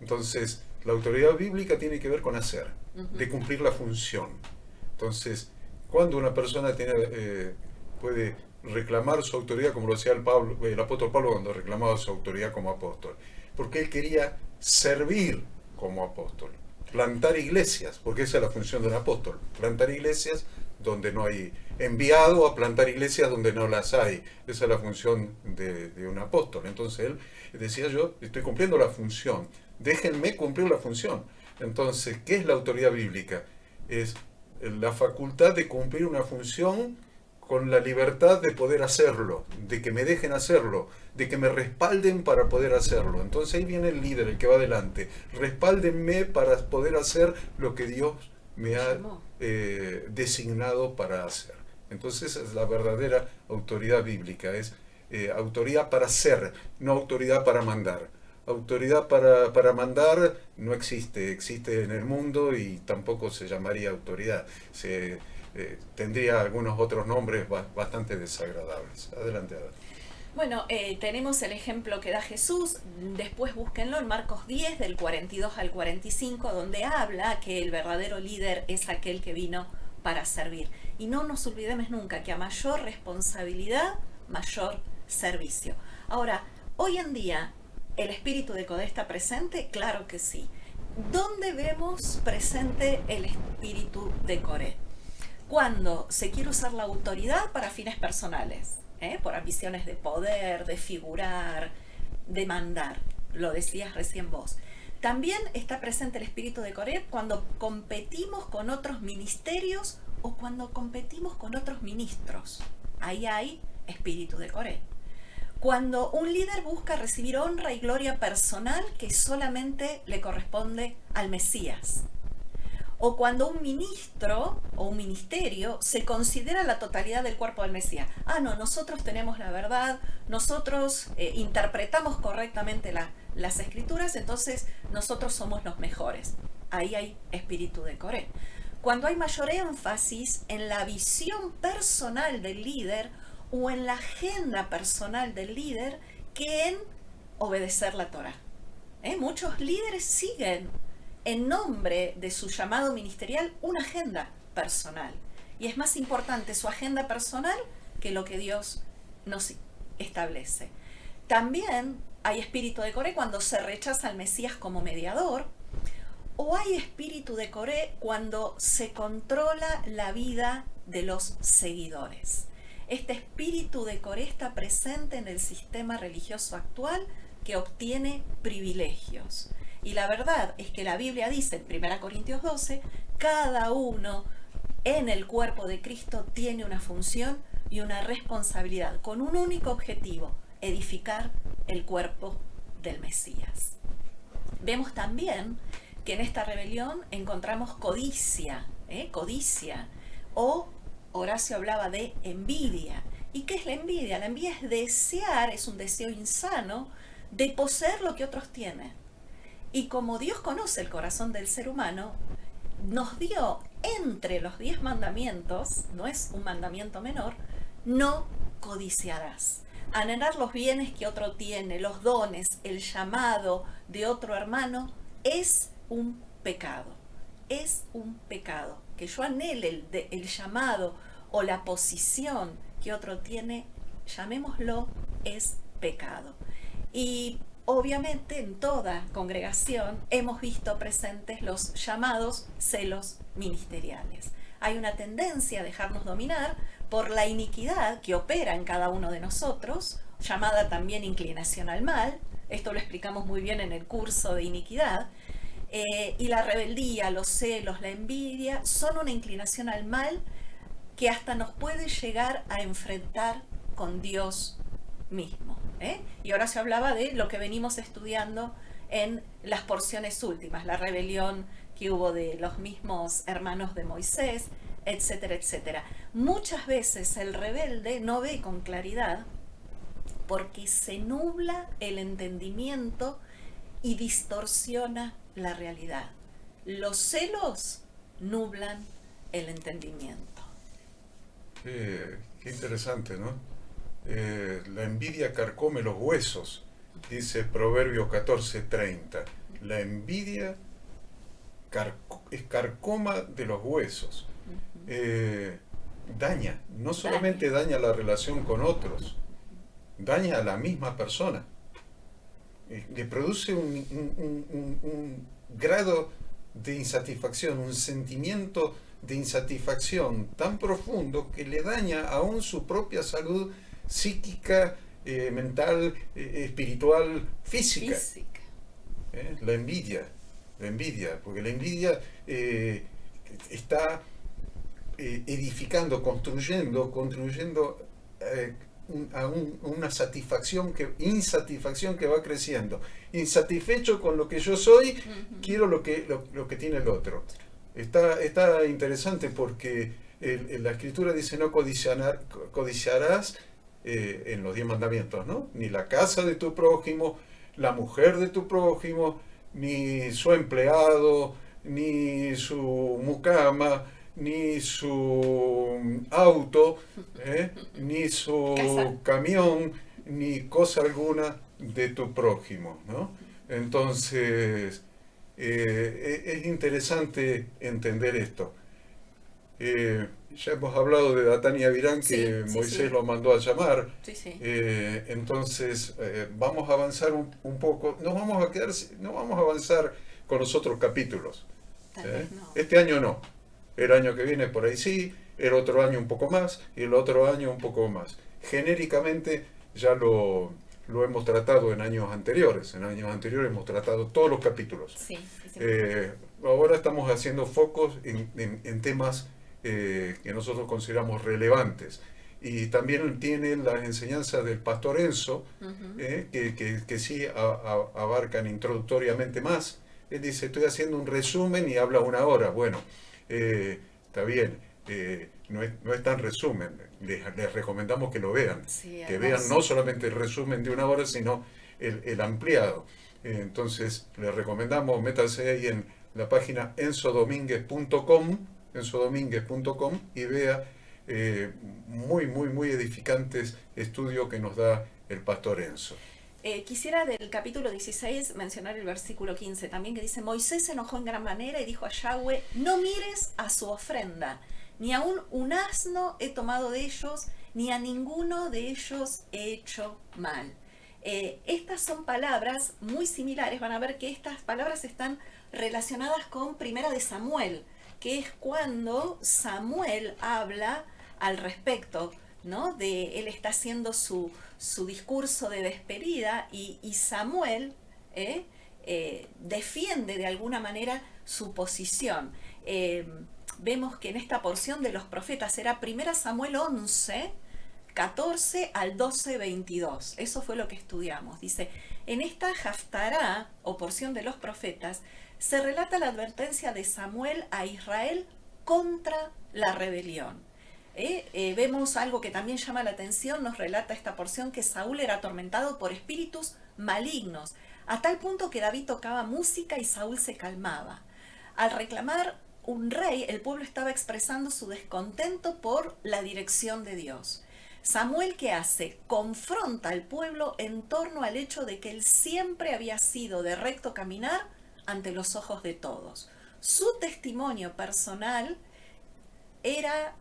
Entonces, la autoridad bíblica tiene que ver con hacer, de cumplir la función. Entonces, cuando una persona puede reclamar su autoridad, como lo hacía el apóstol Pablo cuando reclamaba su autoridad como apóstol, porque él quería servir como apóstol, plantar iglesias, porque esa es la función de un apóstol, plantar iglesias donde no hay, enviado a plantar iglesias donde no las hay. Esa es la función de un apóstol. Entonces él decía, yo estoy cumpliendo la función, déjenme cumplir la función. Entonces, ¿qué es la autoridad bíblica? Es la facultad de cumplir una función con la libertad de poder hacerlo, de que me dejen hacerlo, de que me respalden para poder hacerlo. Entonces ahí viene el líder, el que va adelante. Respáldenme para poder hacer lo que Dios me ha designado para hacer. Entonces esa es la verdadera autoridad bíblica, es autoridad para ser, no autoridad para mandar. Autoridad para mandar no existe en el mundo y tampoco se llamaría autoridad. Tendría algunos otros nombres bastante desagradables. Adelante, Ada. Bueno, tenemos el ejemplo que da Jesús, después búsquenlo en Marcos 10, del 42 al 45, donde habla que el verdadero líder es aquel que vino para servir. Y no nos olvidemos nunca que a mayor responsabilidad, mayor servicio. Ahora, hoy en día, ¿el espíritu de Coré está presente? Claro que sí. ¿Dónde vemos presente el espíritu de Coré? Cuando se quiere usar la autoridad para fines personales, por ambiciones de poder, de figurar, de mandar, lo decías recién vos. También está presente el espíritu de Coré cuando competimos con otros ministerios o cuando competimos con otros ministros. Ahí hay espíritu de Coré. Cuando un líder busca recibir honra y gloria personal que solamente le corresponde al Mesías. O cuando un ministro o un ministerio se considera la totalidad del cuerpo del Mesías. Ah, no, nosotros tenemos la verdad, nosotros interpretamos correctamente las escrituras, entonces nosotros somos los mejores. Ahí hay espíritu de Coré. Cuando hay mayor énfasis en la visión personal del líder o en la agenda personal del líder que en obedecer la Torá. Muchos líderes siguen en nombre de su llamado ministerial una agenda personal. Y es más importante su agenda personal que lo que Dios nos establece. También hay espíritu de Coré cuando se rechaza al Mesías como mediador, o hay espíritu de Coré cuando se controla la vida de los seguidores. Este espíritu de Coré está presente en el sistema religioso actual que obtiene privilegios. Y la verdad es que la Biblia dice en 1 Corintios 12, cada uno en el cuerpo de Cristo tiene una función y una responsabilidad con un único objetivo, edificar el cuerpo del Mesías. Vemos también que en esta rebelión encontramos codicia, o Horacio hablaba de envidia. ¿Y qué es la envidia? La envidia es desear, es un deseo insano de poseer lo que otros tienen. Y como Dios conoce el corazón del ser humano, nos dio entre los 10 mandamientos, no es un mandamiento menor, no codiciarás. Anhelar los bienes que otro tiene, los dones, el llamado de otro hermano, es un pecado. Es un pecado. Que yo anhele el llamado o la posición que otro tiene, llamémoslo, es pecado. Y obviamente en toda congregación hemos visto presentes los llamados celos ministeriales. Hay una tendencia a dejarnos dominar por la iniquidad que opera en cada uno de nosotros, llamada también inclinación al mal. Esto lo explicamos muy bien en el curso de iniquidad. Y la rebeldía, los celos, la envidia son una inclinación al mal que hasta nos puede llegar a enfrentar con Dios mismo. Y ahora se hablaba de lo que venimos estudiando en las porciones últimas, la rebelión que hubo de los mismos hermanos de Moisés, etcétera, etcétera. Muchas veces el rebelde no ve con claridad porque se nubla el entendimiento y distorsiona la realidad. Los celos nublan el entendimiento. Qué interesante, ¿no? La envidia carcome los huesos, dice Proverbios 14:30. La envidia es carcoma de los huesos. Daña, no solamente daña la relación con otros, daña a la misma persona. Le produce un grado de insatisfacción, un sentimiento de insatisfacción tan profundo que le daña aún su propia salud psíquica, mental, espiritual, física. La envidia, porque la envidia está edificando, construyendo a una insatisfacción que va creciendo. Insatisfecho con lo que yo soy, quiero lo que tiene el otro. Está interesante porque la Escritura dice no codiciarás en los 10 mandamientos, ¿no? Ni la casa de tu prójimo, la mujer de tu prójimo, ni su empleado, ni su mucama, ni su auto, ni su camión, ni cosa alguna de tu prójimo, ¿no? Entonces, es interesante entender esto. Ya hemos hablado de Datán y Abirán, que Moisés lo mandó a llamar. Entonces, vamos a avanzar un poco. No vamos a avanzar con los otros capítulos. No. Este año no. El año que viene por ahí sí, el otro año un poco más, y el otro año un poco más. Genéricamente ya lo hemos tratado en años anteriores. En años anteriores hemos tratado todos los capítulos. Ahora estamos haciendo focos en temas que nosotros consideramos relevantes. Y también tiene las enseñanzas del pastor Enzo, que sí abarcan introductoriamente más. Él dice, estoy haciendo un resumen y habla 1 hora. Bueno, está bien, no es tan resumen. Les recomendamos que lo vean. Que vean no solamente el resumen de 1 hora, sino el ampliado. Entonces, les recomendamos, métanse ahí en la página enzodomínguez.com y vea muy edificantes estudios que nos da el pastor Enzo. Quisiera del capítulo 16 mencionar el versículo 15 también, que dice: Moisés se enojó en gran manera y dijo a Yahweh, no mires a su ofrenda, ni aun un asno he tomado de ellos, ni a ninguno de ellos he hecho mal. Estas son palabras muy similares. Van a ver que estas palabras están relacionadas con Primera de Samuel, que es cuando Samuel habla al respecto, ¿no? Él está haciendo su discurso de despedida y Samuel defiende de alguna manera su posición. Vemos que en esta porción de los profetas era 1 Samuel 11, 14 al 12, 22. Eso fue lo que estudiamos. Dice, en esta Haftará, o porción de los profetas, se relata la advertencia de Samuel a Israel contra la rebelión. Vemos algo que también llama la atención, nos relata esta porción que Saúl era atormentado por espíritus malignos, a tal punto que David tocaba música y Saúl se calmaba. Al reclamar un rey, el pueblo estaba expresando su descontento por la dirección de Dios. Samuel, ¿qué hace? Confronta al pueblo en torno al hecho de que él siempre había sido de recto caminar ante los ojos de todos. Su testimonio personal era,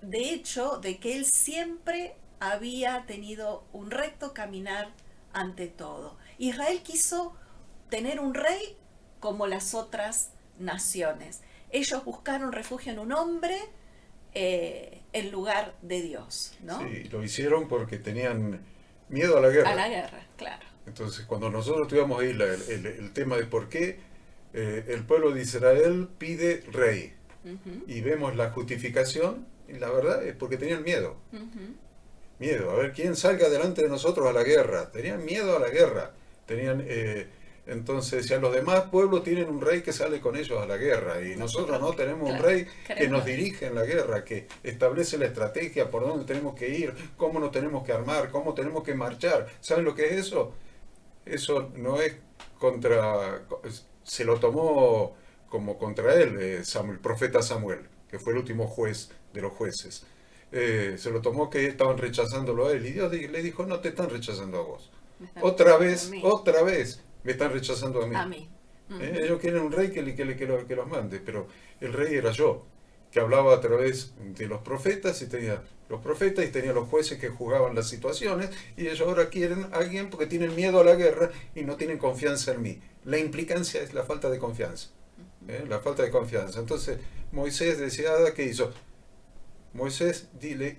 de hecho, de que él siempre había tenido un recto caminar ante todo. Israel quiso tener un rey como las otras naciones. Ellos buscaron refugio en un hombre en lugar de Dios, ¿no? Sí, lo hicieron porque tenían miedo a la guerra. A la guerra, claro. Entonces, cuando nosotros tuvimos ahí el tema de por qué el pueblo de Israel pide rey, y vemos la justificación, y la verdad es porque tenían miedo. Miedo, a ver quién salga delante de nosotros a la guerra. Tenían miedo a la guerra. Entonces, ya los demás pueblos tienen un rey que sale con ellos a la guerra, y nosotros no tenemos un rey que nos dirige en la guerra, que establece la estrategia, por dónde tenemos que ir, cómo nos tenemos que armar, cómo tenemos que marchar. ¿Saben lo que es eso? Eso no es se lo tomó como contra él el profeta Samuel, que fue el último juez de los jueces. Se lo tomó que estaban rechazándolo a él, y Dios le dijo, no te están rechazando a vos. Otra vez me están rechazando a mí. A mí. Ellos quieren un rey que los mande, pero el rey era yo, que hablaba a través de los profetas, y tenía los profetas y tenía los jueces que juzgaban las situaciones, y ellos ahora quieren a alguien porque tienen miedo a la guerra y no tienen confianza en mí. La implicancia es la falta de confianza. La falta de confianza. Entonces Moisés decía, ¿qué hizo? Moisés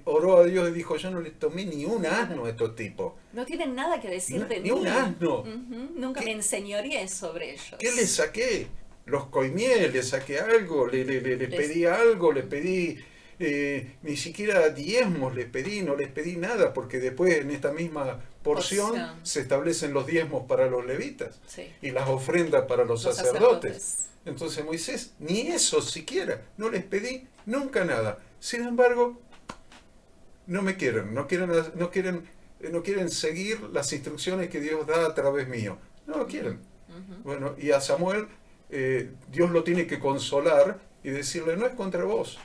oró a Dios y dijo, yo no le tomé ni un asno a estos tipos. No tienen nada que decir de mí. Ni un asno. Nunca me enseñoreé sobre ellos. ¿Qué les saqué? Los coimié, les saqué algo, les pedí algo, les pedí, ni siquiera diezmos les pedí, no les pedí nada, porque después en esta misma porción se establecen los diezmos para los levitas, sí, y las ofrendas para los sacerdotes. Entonces Moisés, ni eso siquiera, no les pedí nunca nada. Sin embargo, no me quieren, no quieren seguir las instrucciones que Dios da a través mío. No lo quieren. Bueno, y a Samuel Dios lo tiene que consolar y decirle, no es contra vos.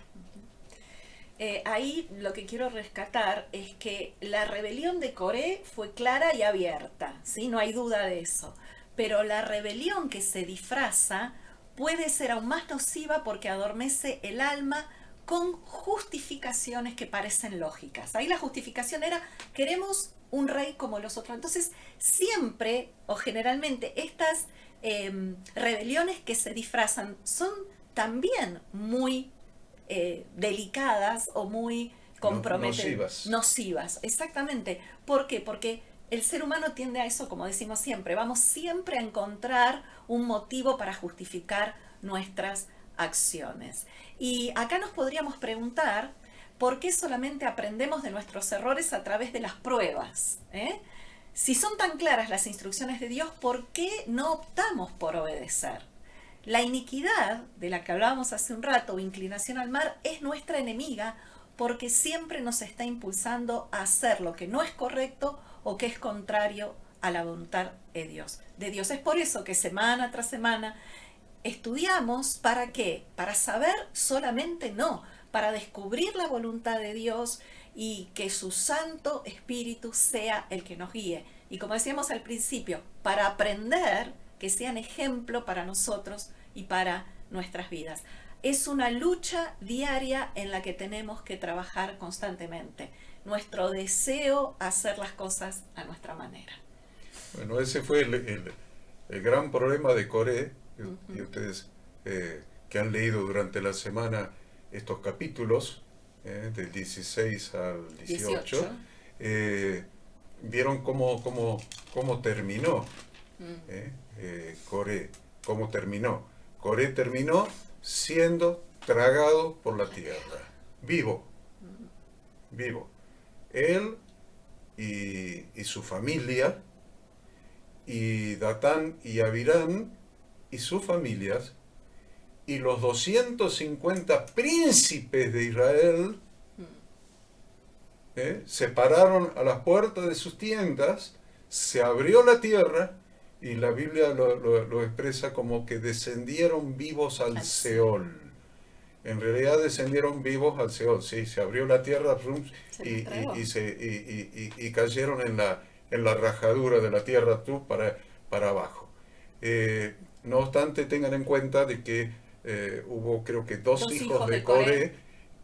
Ahí lo que quiero rescatar es que la rebelión de Coré fue clara y abierta, ¿sí? No hay duda de eso. Pero la rebelión que se disfraza puede ser aún más nociva porque adormece el alma con justificaciones que parecen lógicas. Ahí la justificación era, queremos un rey como los otros. Entonces, siempre o generalmente estas rebeliones que se disfrazan son también muy delicadas o muy comprometidas. Nocivas, exactamente. ¿Por qué? Porque el ser humano tiende a eso, como decimos siempre. Vamos siempre a encontrar un motivo para justificar nuestras acciones. Y acá nos podríamos preguntar por qué solamente aprendemos de nuestros errores a través de las pruebas. Si son tan claras las instrucciones de Dios, ¿por qué no optamos por obedecer? La iniquidad, de la que hablábamos hace un rato, o inclinación al mal, es nuestra enemiga porque siempre nos está impulsando a hacer lo que no es correcto o que es contrario a la voluntad de Dios. Es por eso que semana tras semana estudiamos. ¿Para qué? Para saber solamente no, para descubrir la voluntad de Dios y que su Santo Espíritu sea el que nos guíe. Y como decíamos al principio, para aprender, que sean ejemplo para nosotros y para nuestras vidas. Es una lucha diaria en la que tenemos que trabajar constantemente. Nuestro deseo hacer las cosas a nuestra manera. Bueno, ese fue el gran problema de Coré. Y ustedes que han leído durante la semana estos capítulos, del 16 al 18, vieron cómo terminó Coré. ¿Cómo terminó? Coré terminó siendo tragado por la tierra, vivo. Él y su familia, y Datán y Abirán y sus familias, y los 250 príncipes de Israel se pararon a las puertas de sus tiendas, se abrió la tierra, y la Biblia lo expresa como que descendieron vivos al Seol. En realidad descendieron vivos al Seol, sí, se abrió la tierra y cayeron en la rajadura de la tierra para abajo. No obstante, tengan en cuenta de que hubo, creo que dos hijos de Coré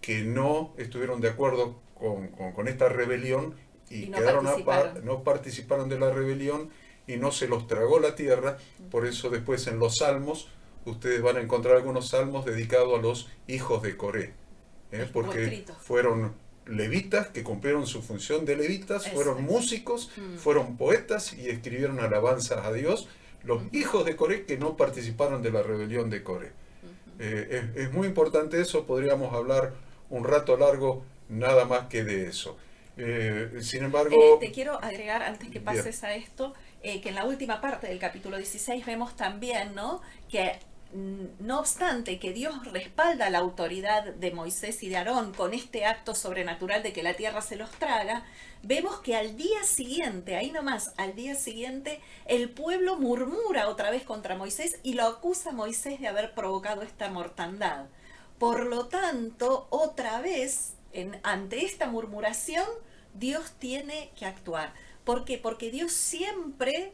que no estuvieron de acuerdo con esta rebelión y no quedaron participaron. no participaron de la rebelión y no se los tragó la tierra. Por eso después en los salmos ustedes van a encontrar algunos salmos dedicados a los hijos de Coré, Estuvo porque escrito. fueron levitas que cumplieron su función de levitas, fueron Exacto. músicos, fueron poetas y escribieron alabanzas a Dios. Los hijos de Coré que no participaron de la rebelión de Coré. Es muy importante eso, podríamos hablar un rato largo nada más que de eso. Sin embargo, Te quiero agregar, antes que bien, pases a esto, que en la última parte del capítulo 16 vemos también, ¿no?, que no obstante que Dios respalda la autoridad de Moisés y de Aarón con este acto sobrenatural de que la tierra se los traga, vemos que al día siguiente, ahí nomás, al día siguiente, el pueblo murmura otra vez contra Moisés y lo acusa a Moisés de haber provocado esta mortandad. Por lo tanto, otra vez, ante esta murmuración, Dios tiene que actuar. ¿Por qué? Porque Dios siempre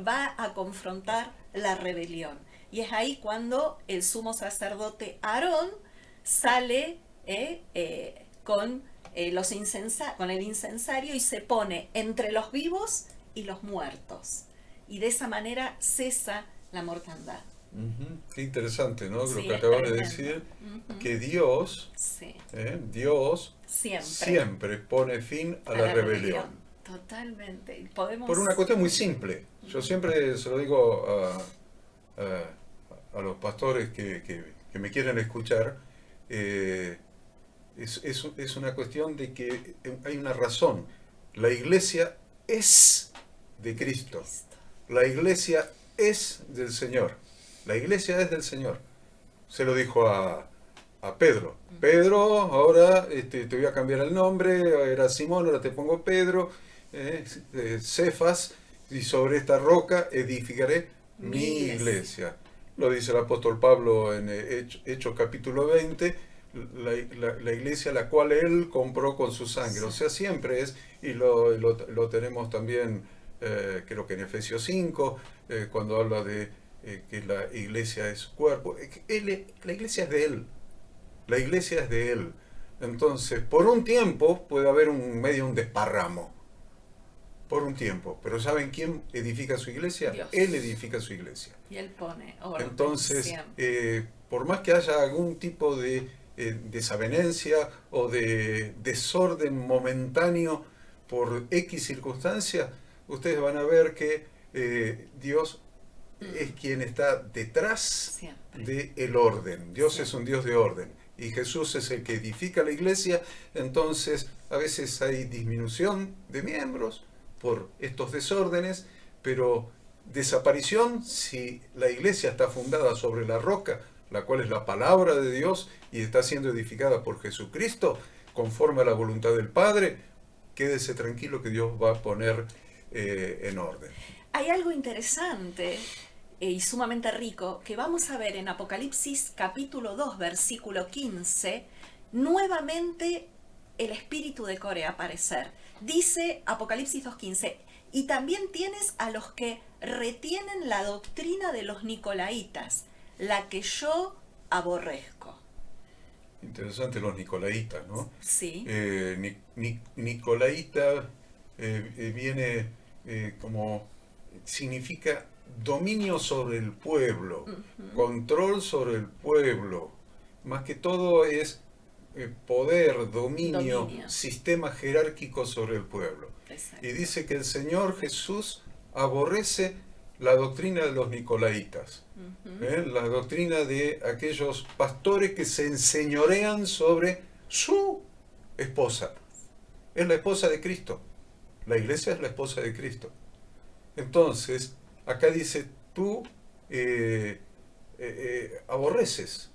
va a confrontar la rebelión. Y es ahí cuando el sumo sacerdote Aarón sale con el incensario y se pone entre los vivos y los muertos. Y de esa manera cesa la mortandad. qué interesante, ¿no? Lo Sí, que es acabas de tremendo. decir, que Dios, Sí, Dios siempre. siempre pone fin a la rebelión. Totalmente. Y podemos... Por una cuestión muy simple. Yo siempre se lo digo a los pastores que me quieren escuchar. Es una cuestión de que hay una razón. La iglesia es de Cristo. La iglesia es del Señor. La iglesia es del Señor. Se lo dijo a Pedro. Pedro, ahora te voy a cambiar el nombre. Era Simón, ahora te pongo Pedro. Cefas, y sobre esta roca edificaré mi iglesia. Lo dice el apóstol Pablo en Hechos capítulo 20, la iglesia la cual él compró con su sangre. O sea, siempre es, y lo tenemos también, creo que en Efesios 5, cuando habla de que la iglesia es su cuerpo. La iglesia es de él. La iglesia es de él. Entonces, por un tiempo puede haber un desparramo. Por un tiempo. Pero ¿saben quién edifica su iglesia? Dios. Él edifica su iglesia. Y él pone orden. Entonces, por más que haya algún tipo de desavenencia o de desorden momentáneo por X circunstancia, ustedes van a ver que Dios es quien está detrás del orden. Dios es un Dios de orden. Y Jesús es el que edifica la iglesia. Entonces, a veces hay disminución de miembros por estos desórdenes, pero desaparición si la iglesia está fundada sobre la roca, la cual es la palabra de Dios y está siendo edificada por Jesucristo conforme a la voluntad del Padre. Quédese tranquilo que Dios va a poner en orden. Hay algo interesante y sumamente rico que vamos a ver en Apocalipsis capítulo 2 versículo 15, nuevamente el espíritu de Coré aparecer. Dice Apocalipsis 2.15, y también tienes a los que retienen la doctrina de los nicolaítas, la que yo aborrezco. Interesante los nicolaitas, ¿no? Sí. Nicolaita viene como, significa dominio sobre el pueblo, control sobre el pueblo, más que todo es poder, dominio, sistema jerárquico sobre el pueblo. Exacto. Y dice que el Señor Jesús aborrece la doctrina de los nicolaitas, la doctrina de aquellos pastores que se enseñorean sobre su esposa. Es la esposa de Cristo. La iglesia es la esposa de Cristo. Entonces, acá dice, tú aborreces.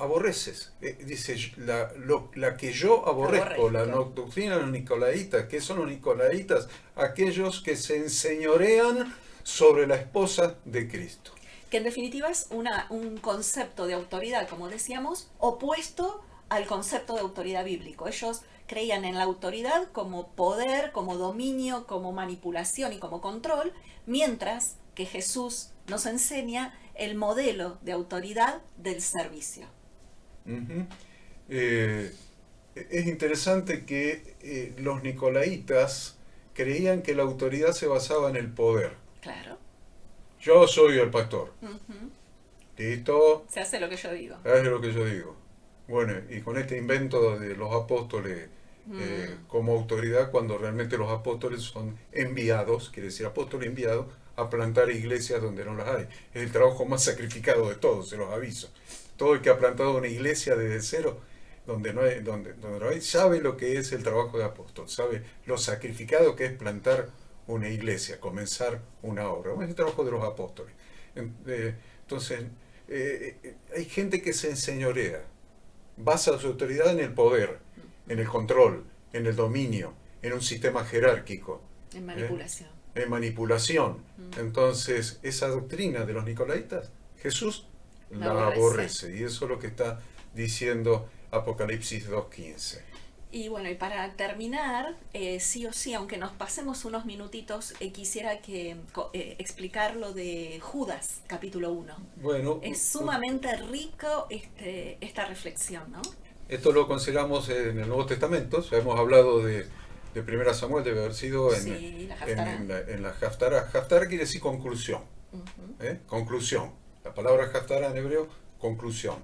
Aborreces, dice la que yo aborrezco. La doctrina de los nicolaitas. ¿Qué son los nicolaitas? Aquellos que se enseñorean sobre la esposa de Cristo. Que en definitiva es un concepto de autoridad, como decíamos, opuesto al concepto de autoridad bíblico. Ellos creían en la autoridad como poder, como dominio, como manipulación y como control, mientras que Jesús nos enseña el modelo de autoridad del servicio. es interesante que los nicolaitas creían que la autoridad se basaba en el poder. Claro. Yo soy el pastor. Ujú. ¿Listo? Se hace lo que yo digo. Es lo que yo digo. Bueno, y con este invento de los apóstoles como autoridad, cuando realmente los apóstoles son enviados, quiere decir apóstol enviado, a plantar iglesias donde no las hay. Es el trabajo más sacrificado de todos, se los aviso. Todo el que ha plantado una iglesia desde cero, donde no hay, donde no hay, sabe lo que es el trabajo de apóstol, sabe lo sacrificado que es plantar una iglesia, comenzar una obra. Es el trabajo de los apóstoles. Entonces, hay gente que se enseñorea, basa su autoridad en el poder, en el control, en el dominio, en un sistema jerárquico. En manipulación. En manipulación. Entonces, esa doctrina de los nicolaitas, Jesús la aborrece. Y eso es lo que está diciendo Apocalipsis 2.15. Y bueno, y para terminar, sí o sí, aunque nos pasemos unos minutitos, quisiera explicar lo de Judas, capítulo 1. Bueno, es sumamente rico esta reflexión, ¿no? Esto lo consideramos en el Nuevo Testamento. Ya hemos hablado de 1 Samuel, debe haber sido en la Haftará. Haftará quiere decir conclusión. Conclusión. La palabra Haftará en hebreo, conclusión.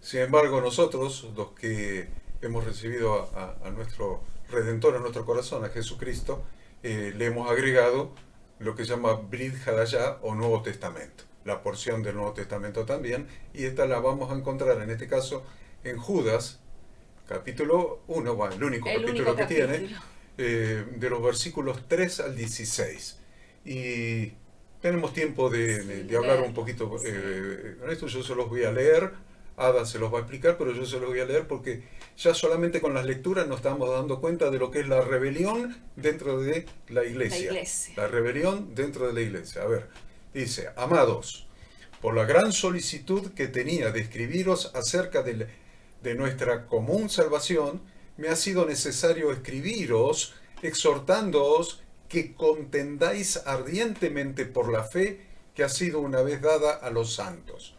Sin embargo, nosotros, los que hemos recibido a nuestro Redentor en nuestro corazón, a Jesucristo, le hemos agregado lo que se llama Brit Hadashah o Nuevo Testamento, la porción del Nuevo Testamento también, y esta la vamos a encontrar en este caso en Judas, capítulo 1, bueno, el único capítulo que tiene, de los versículos 3 al 16. Y tenemos tiempo de hablar un poquito con esto. Yo se los voy a leer, Ada se los va a explicar, pero yo se los voy a leer porque ya solamente con las lecturas nos estamos dando cuenta de lo que es la rebelión dentro de la iglesia. La rebelión dentro de la iglesia. A ver, dice: amados, por la gran solicitud que tenía de escribiros acerca de nuestra común salvación, me ha sido necesario escribiros, exhortándoos que contendáis ardientemente por la fe que ha sido una vez dada a los santos.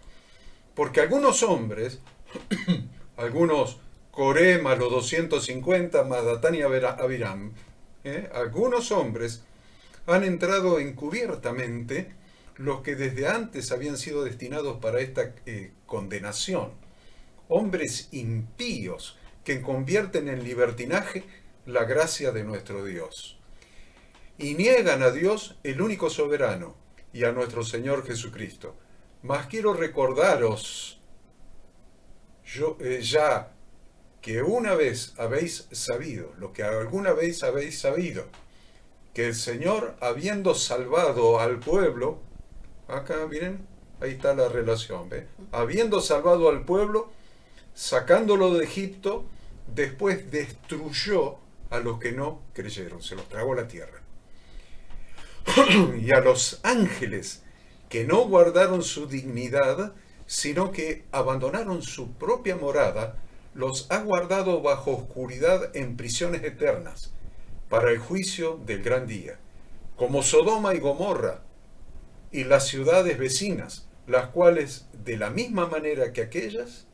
Porque algunos hombres, algunos Coré más los 250 más Datán y Abiram, algunos hombres han entrado encubiertamente, los que desde antes habían sido destinados para esta condenación. Hombres impíos que convierten en libertinaje la gracia de nuestro Dios. Y niegan a Dios, el único soberano, y a nuestro Señor Jesucristo. Mas quiero recordaros, ya que una vez habéis sabido, lo que alguna vez habéis sabido, que el Señor, habiendo salvado al pueblo, acá miren, ahí está la relación, ¿ve? Habiendo salvado al pueblo, sacándolo de Egipto, después destruyó a los que no creyeron, se los tragó la tierra. Y a los ángeles que no guardaron su dignidad, sino que abandonaron su propia morada, los ha guardado bajo oscuridad en prisiones eternas, para el juicio del gran día, como Sodoma y Gomorra, y las ciudades vecinas, las cuales, de la misma manera que aquellas,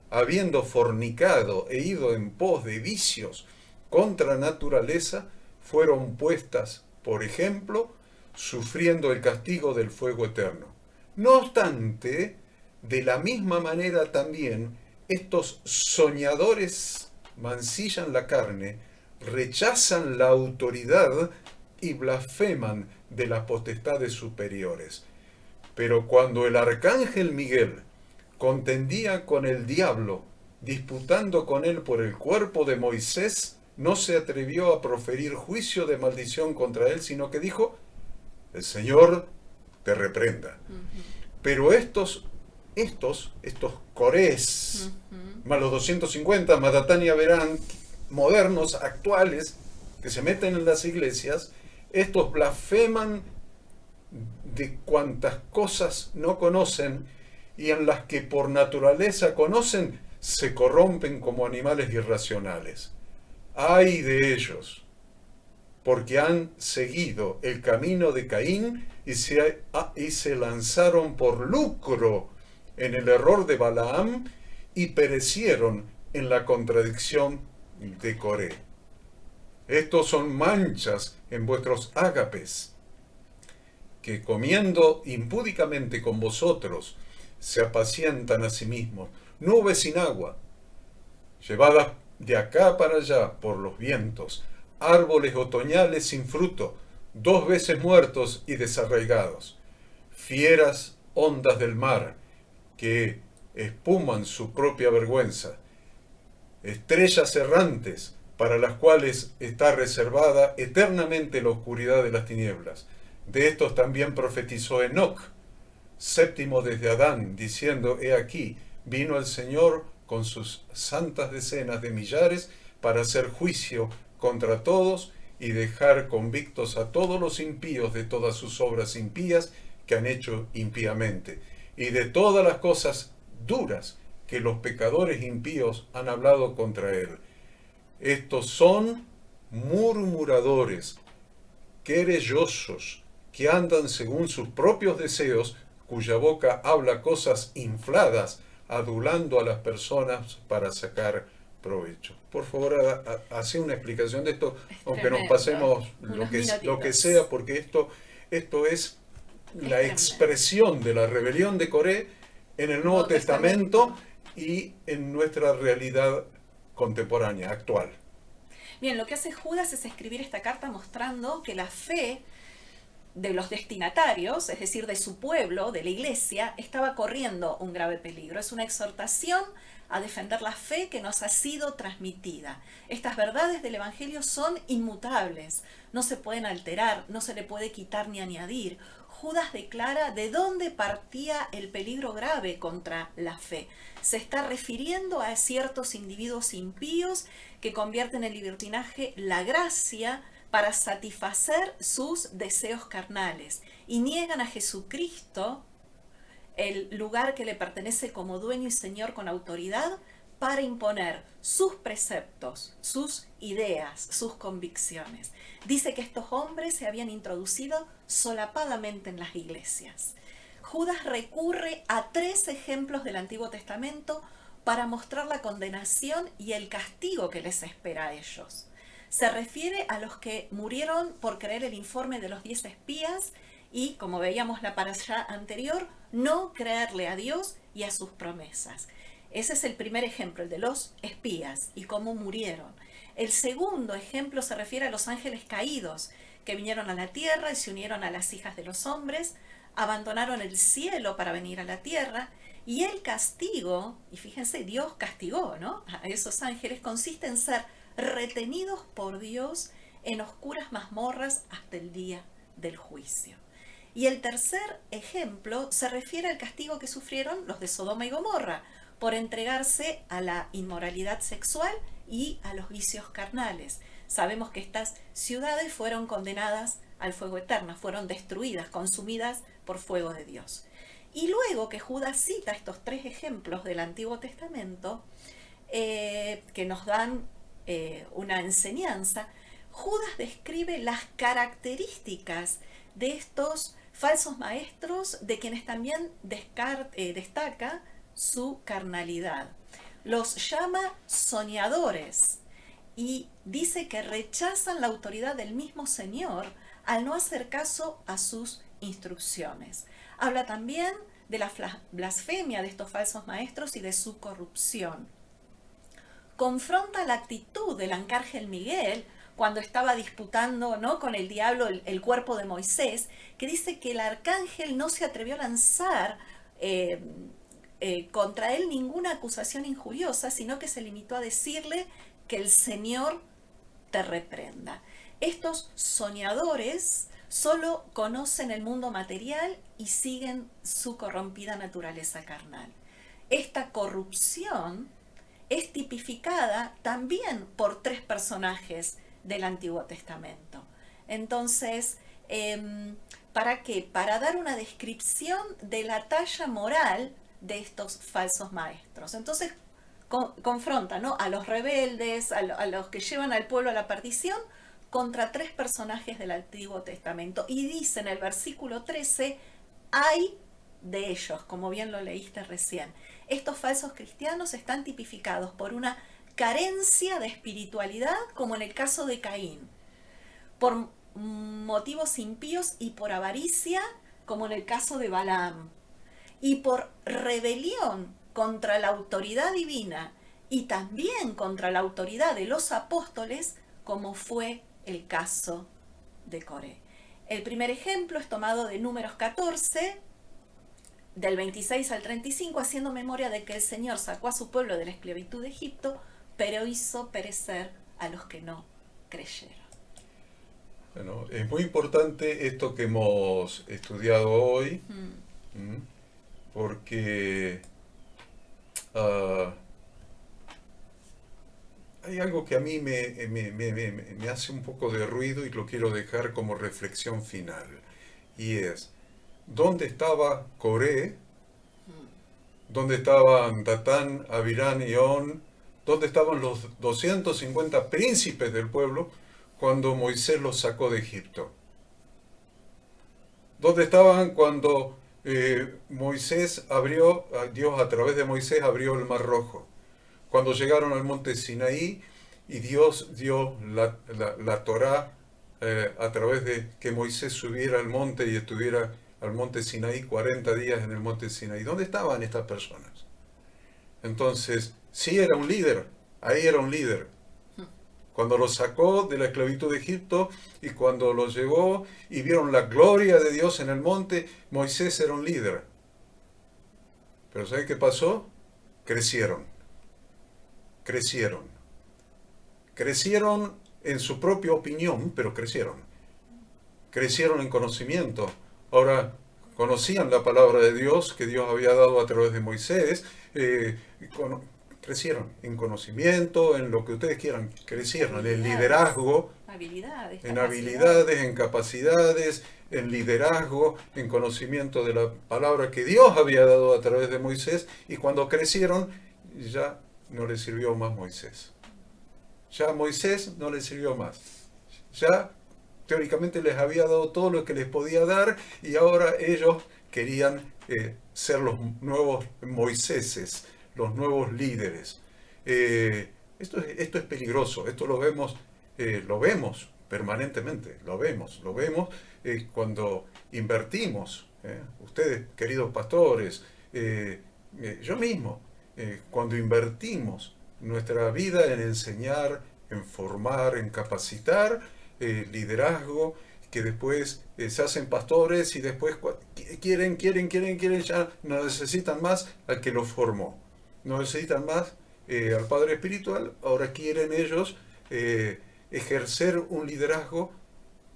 habiendo fornicado e ido en pos de vicios contra naturaleza, fueron puestas, por ejemplo, sufriendo el castigo del fuego eterno. No obstante, de la misma manera también, estos soñadores mancillan la carne, rechazan la autoridad y blasfeman de las potestades superiores. Pero cuando el arcángel Miguel contendía con el diablo, disputando con él por el cuerpo de Moisés, no se atrevió a proferir juicio de maldición contra él, sino que dijo: el Señor te reprenda. Pero estos Corés, más los 250, más Datán y Abiram, modernos, actuales, que se meten en las iglesias, estos blasfeman de cuantas cosas no conocen, y en las que por naturaleza conocen, se corrompen como animales irracionales. ¡Ay de ellos! Porque han seguido el camino de Caín y se lanzaron por lucro en el error de Balaam y perecieron en la contradicción de Coré. Estos son manchas en vuestros ágapes, que comiendo impúdicamente con vosotros se apacientan a sí mismos, nubes sin agua, llevadas de acá para allá por los vientos, árboles otoñales sin fruto, 2 veces muertos y desarraigados, fieras ondas del mar que espuman su propia vergüenza, estrellas errantes para las cuales está reservada eternamente la oscuridad de las tinieblas. De estos también profetizó Enoc, séptimo desde Adán, diciendo: he aquí, vino el Señor con sus santas decenas de millares para hacer juicio contra todos y dejar convictos a todos los impíos de todas sus obras impías que han hecho impíamente, y de todas las cosas duras que los pecadores impíos han hablado contra él. Estos son murmuradores, querellosos, que andan según sus propios deseos, cuya boca habla cosas infladas, adulando a las personas para sacar provecho. Por favor, hace una explicación de esto, aunque nos pasemos lo que sea, porque esto es la expresión de la rebelión de Coré en el Nuevo Testamento y en nuestra realidad contemporánea, actual. Bien, lo que hace Judas es escribir esta carta mostrando que la fe de los destinatarios, es decir, de su pueblo, de la iglesia, estaba corriendo un grave peligro. Es una exhortación a defender la fe que nos ha sido transmitida. Estas verdades del Evangelio son inmutables, no se pueden alterar, no se le puede quitar ni añadir. Judas declara de dónde partía el peligro grave contra la fe. Se está refiriendo a ciertos individuos impíos que convierten en libertinaje la gracia para satisfacer sus deseos carnales y niegan a Jesucristo, el lugar que le pertenece como dueño y señor con autoridad, para imponer sus preceptos, sus ideas, sus convicciones. Dice que estos hombres se habían introducido solapadamente en las iglesias. Judas recurre a 3 ejemplos del Antiguo Testamento para mostrar la condenación y el castigo que les espera a ellos. Se refiere a los que murieron por creer el informe de los 10 espías y, como veíamos la parashá anterior, no creerle a Dios y a sus promesas. Ese es el primer ejemplo, el de los espías y cómo murieron. El segundo ejemplo se refiere a los ángeles caídos que vinieron a la tierra y se unieron a las hijas de los hombres, abandonaron el cielo para venir a la tierra, y el castigo, y fíjense, Dios castigó, ¿no?, a esos ángeles, consiste en ser retenidos por Dios en oscuras mazmorras hasta el día del juicio. Y el tercer ejemplo se refiere al castigo que sufrieron los de Sodoma y Gomorra por entregarse a la inmoralidad sexual y a los vicios carnales. Sabemos que estas ciudades fueron condenadas al fuego eterno, fueron destruidas, consumidas por fuego de Dios. Y luego que Judas cita estos 3 ejemplos del Antiguo Testamento que nos dan una enseñanza, Judas describe las características de estos falsos maestros, de quienes también destaca su carnalidad. Los llama soñadores y dice que rechazan la autoridad del mismo Señor al no hacer caso a sus instrucciones. Habla también de la blasfemia de estos falsos maestros y de su corrupción. Confronta la actitud del arcángel Miguel cuando estaba disputando, ¿no?, con el diablo el cuerpo de Moisés, que dice que el arcángel no se atrevió a lanzar contra él ninguna acusación injuriosa, sino que se limitó a decirle que el Señor te reprenda. Estos soñadores solo conocen el mundo material y siguen su corrompida naturaleza carnal. Esta corrupción es tipificada también por 3 personajes del Antiguo Testamento. Entonces, ¿para qué? Para dar una descripción de la talla moral de estos falsos maestros. Entonces, confronta, ¿no?, a los rebeldes, a los que llevan al pueblo a la perdición, contra 3 personajes del Antiguo Testamento. Y dice en el versículo 13, ¡ay de ellos, como bien lo leíste recién. Estos falsos cristianos están tipificados por una carencia de espiritualidad, como en el caso de Caín, por motivos impíos y por avaricia, como en el caso de Balaam, y por rebelión contra la autoridad divina y también contra la autoridad de los apóstoles, como fue el caso de Coré. El primer ejemplo es tomado de Números 14, del 26 al 35, haciendo memoria de que el Señor sacó a su pueblo de la esclavitud de Egipto, pero hizo perecer a los que no creyeron. Bueno, es muy importante esto que hemos estudiado hoy, porque hay algo que a mí me hace un poco de ruido y lo quiero dejar como reflexión final. Y es, ¿dónde estaba Coré? ¿Dónde estaban Datán, Abirán y On? ¿Dónde estaban los 250 príncipes del pueblo cuando Moisés los sacó de Egipto? ¿Dónde estaban cuando Dios a través de Moisés abrió el Mar Rojo? Cuando llegaron al monte Sinaí y Dios dio la Torá a través de que Moisés subiera al monte y estuviera al monte Sinaí 40 días en el monte Sinaí. ¿Dónde estaban estas personas? Entonces, sí era un líder, ahí era un líder. Cuando los sacó de la esclavitud de Egipto y cuando los llevó y vieron la gloria de Dios en el monte, Moisés era un líder. Pero ¿sabe qué pasó? Crecieron en su propia opinión, pero crecieron en conocimiento. Ahora, conocían la palabra de Dios que Dios había dado a través de Moisés, crecieron en conocimiento, en lo que ustedes quieran, crecieron en el liderazgo, en habilidades, en capacidades, en liderazgo, en conocimiento de la palabra que Dios había dado a través de Moisés, y cuando crecieron ya no les sirvió más Moisés. Ya Moisés no les sirvió más. Ya teóricamente les había dado todo lo que les podía dar y ahora ellos querían ser los nuevos Moiséses, los nuevos líderes. Esto es peligroso, esto lo vemos permanentemente, lo vemos cuando invertimos. Ustedes, queridos pastores, yo mismo, cuando invertimos nuestra vida en enseñar, en formar, en capacitar, liderazgo, que después se hacen pastores y después quieren, ya no necesitan más al que los formó, no necesitan más al Padre Espiritual, ahora quieren ellos ejercer un liderazgo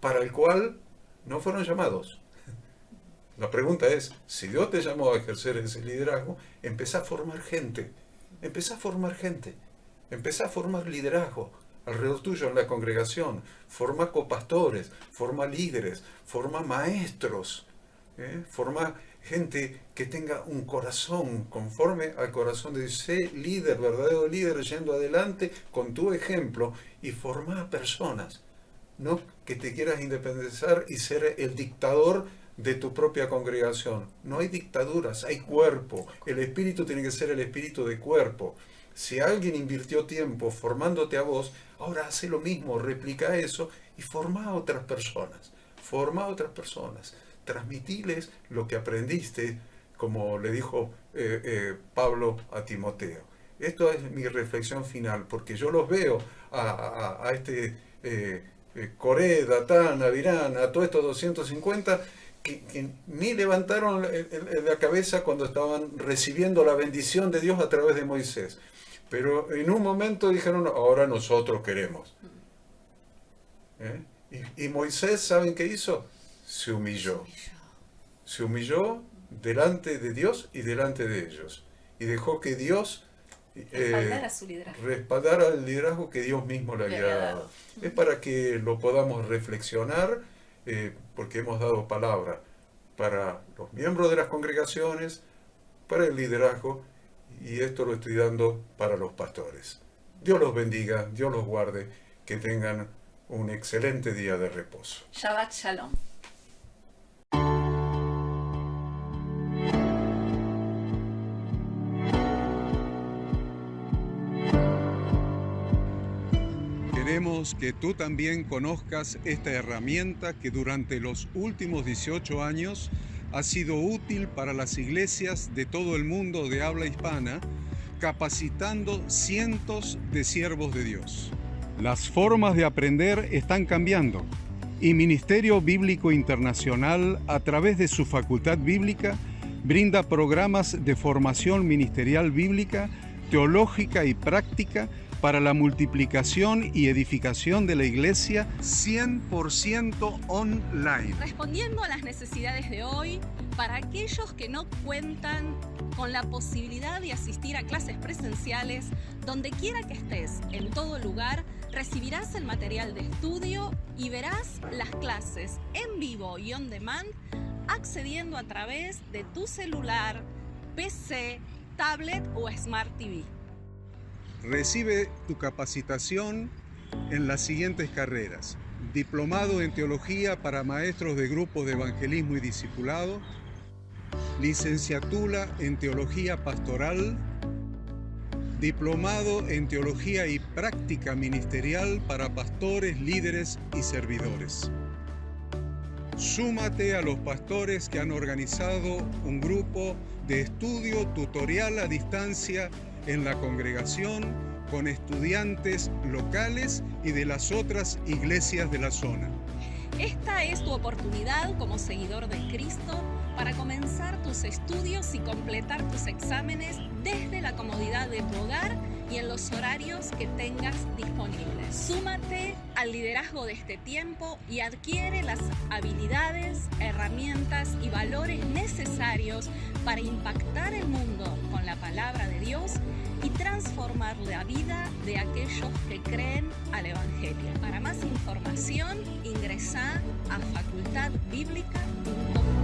para el cual no fueron llamados. La pregunta es, si Dios te llamó a ejercer ese liderazgo, empezá a formar gente, empezá a formar liderazgo alrededor tuyo en la congregación, forma copastores, forma líderes, forma maestros, forma gente que tenga un corazón conforme al corazón de Dios. Sé líder, verdadero líder, yendo adelante con tu ejemplo y forma personas, no que te quieras independizar y ser el dictador de tu propia congregación. No hay dictaduras, hay cuerpo. El espíritu tiene que ser el espíritu de cuerpo. Si alguien invirtió tiempo formándote a vos, ahora hace lo mismo, replica eso y forma a otras personas. Transmitiles lo que aprendiste, como le dijo Pablo a Timoteo. Esto es mi reflexión final, porque yo los veo a Coré, Datán, Abirán, a todos estos 250 que ni levantaron la cabeza cuando estaban recibiendo la bendición de Dios a través de Moisés. Pero en un momento dijeron, ahora nosotros queremos. Y Moisés, ¿saben qué hizo? Se humilló delante de Dios y delante de ellos. Y dejó que Dios respaldara el liderazgo que Dios mismo le había dado. Es para que lo podamos reflexionar, porque hemos dado palabra para los miembros de las congregaciones, para el liderazgo, y esto lo estoy dando para los pastores. Dios los bendiga, Dios los guarde, que tengan un excelente día de reposo. Shabbat Shalom. Queremos que tú también conozcas esta herramienta que durante los últimos 18 años ha sido útil para las iglesias de todo el mundo de habla hispana, capacitando cientos de siervos de Dios. Las formas de aprender están cambiando y Ministerio Bíblico Internacional, a través de su facultad bíblica, brinda programas de formación ministerial bíblica, teológica y práctica para la multiplicación y edificación de la iglesia 100% online. Respondiendo a las necesidades de hoy, para aquellos que no cuentan con la posibilidad de asistir a clases presenciales, donde quiera que estés, en todo lugar, recibirás el material de estudio y verás las clases en vivo y on demand, accediendo a través de tu celular, PC, tablet o Smart TV. Recibe tu capacitación en las siguientes carreras: diplomado en teología para maestros de grupos de evangelismo y discipulado, licenciatura en teología pastoral, diplomado en teología y práctica ministerial para pastores, líderes y servidores. Súmate a los pastores que han organizado un grupo de estudio tutorial a distancia en la congregación con estudiantes locales y de las otras iglesias de la zona. Esta es tu oportunidad como seguidor de Cristo para comenzar tus estudios y completar tus exámenes desde la comodidad de tu hogar y en los horarios que tengas disponibles. Súmate al liderazgo de este tiempo y adquiere las habilidades, herramientas y valores necesarios para impactar el mundo con la palabra de Dios y transformar la vida de aquellos que creen al Evangelio. Para más información, ingresá a facultadbiblica.com.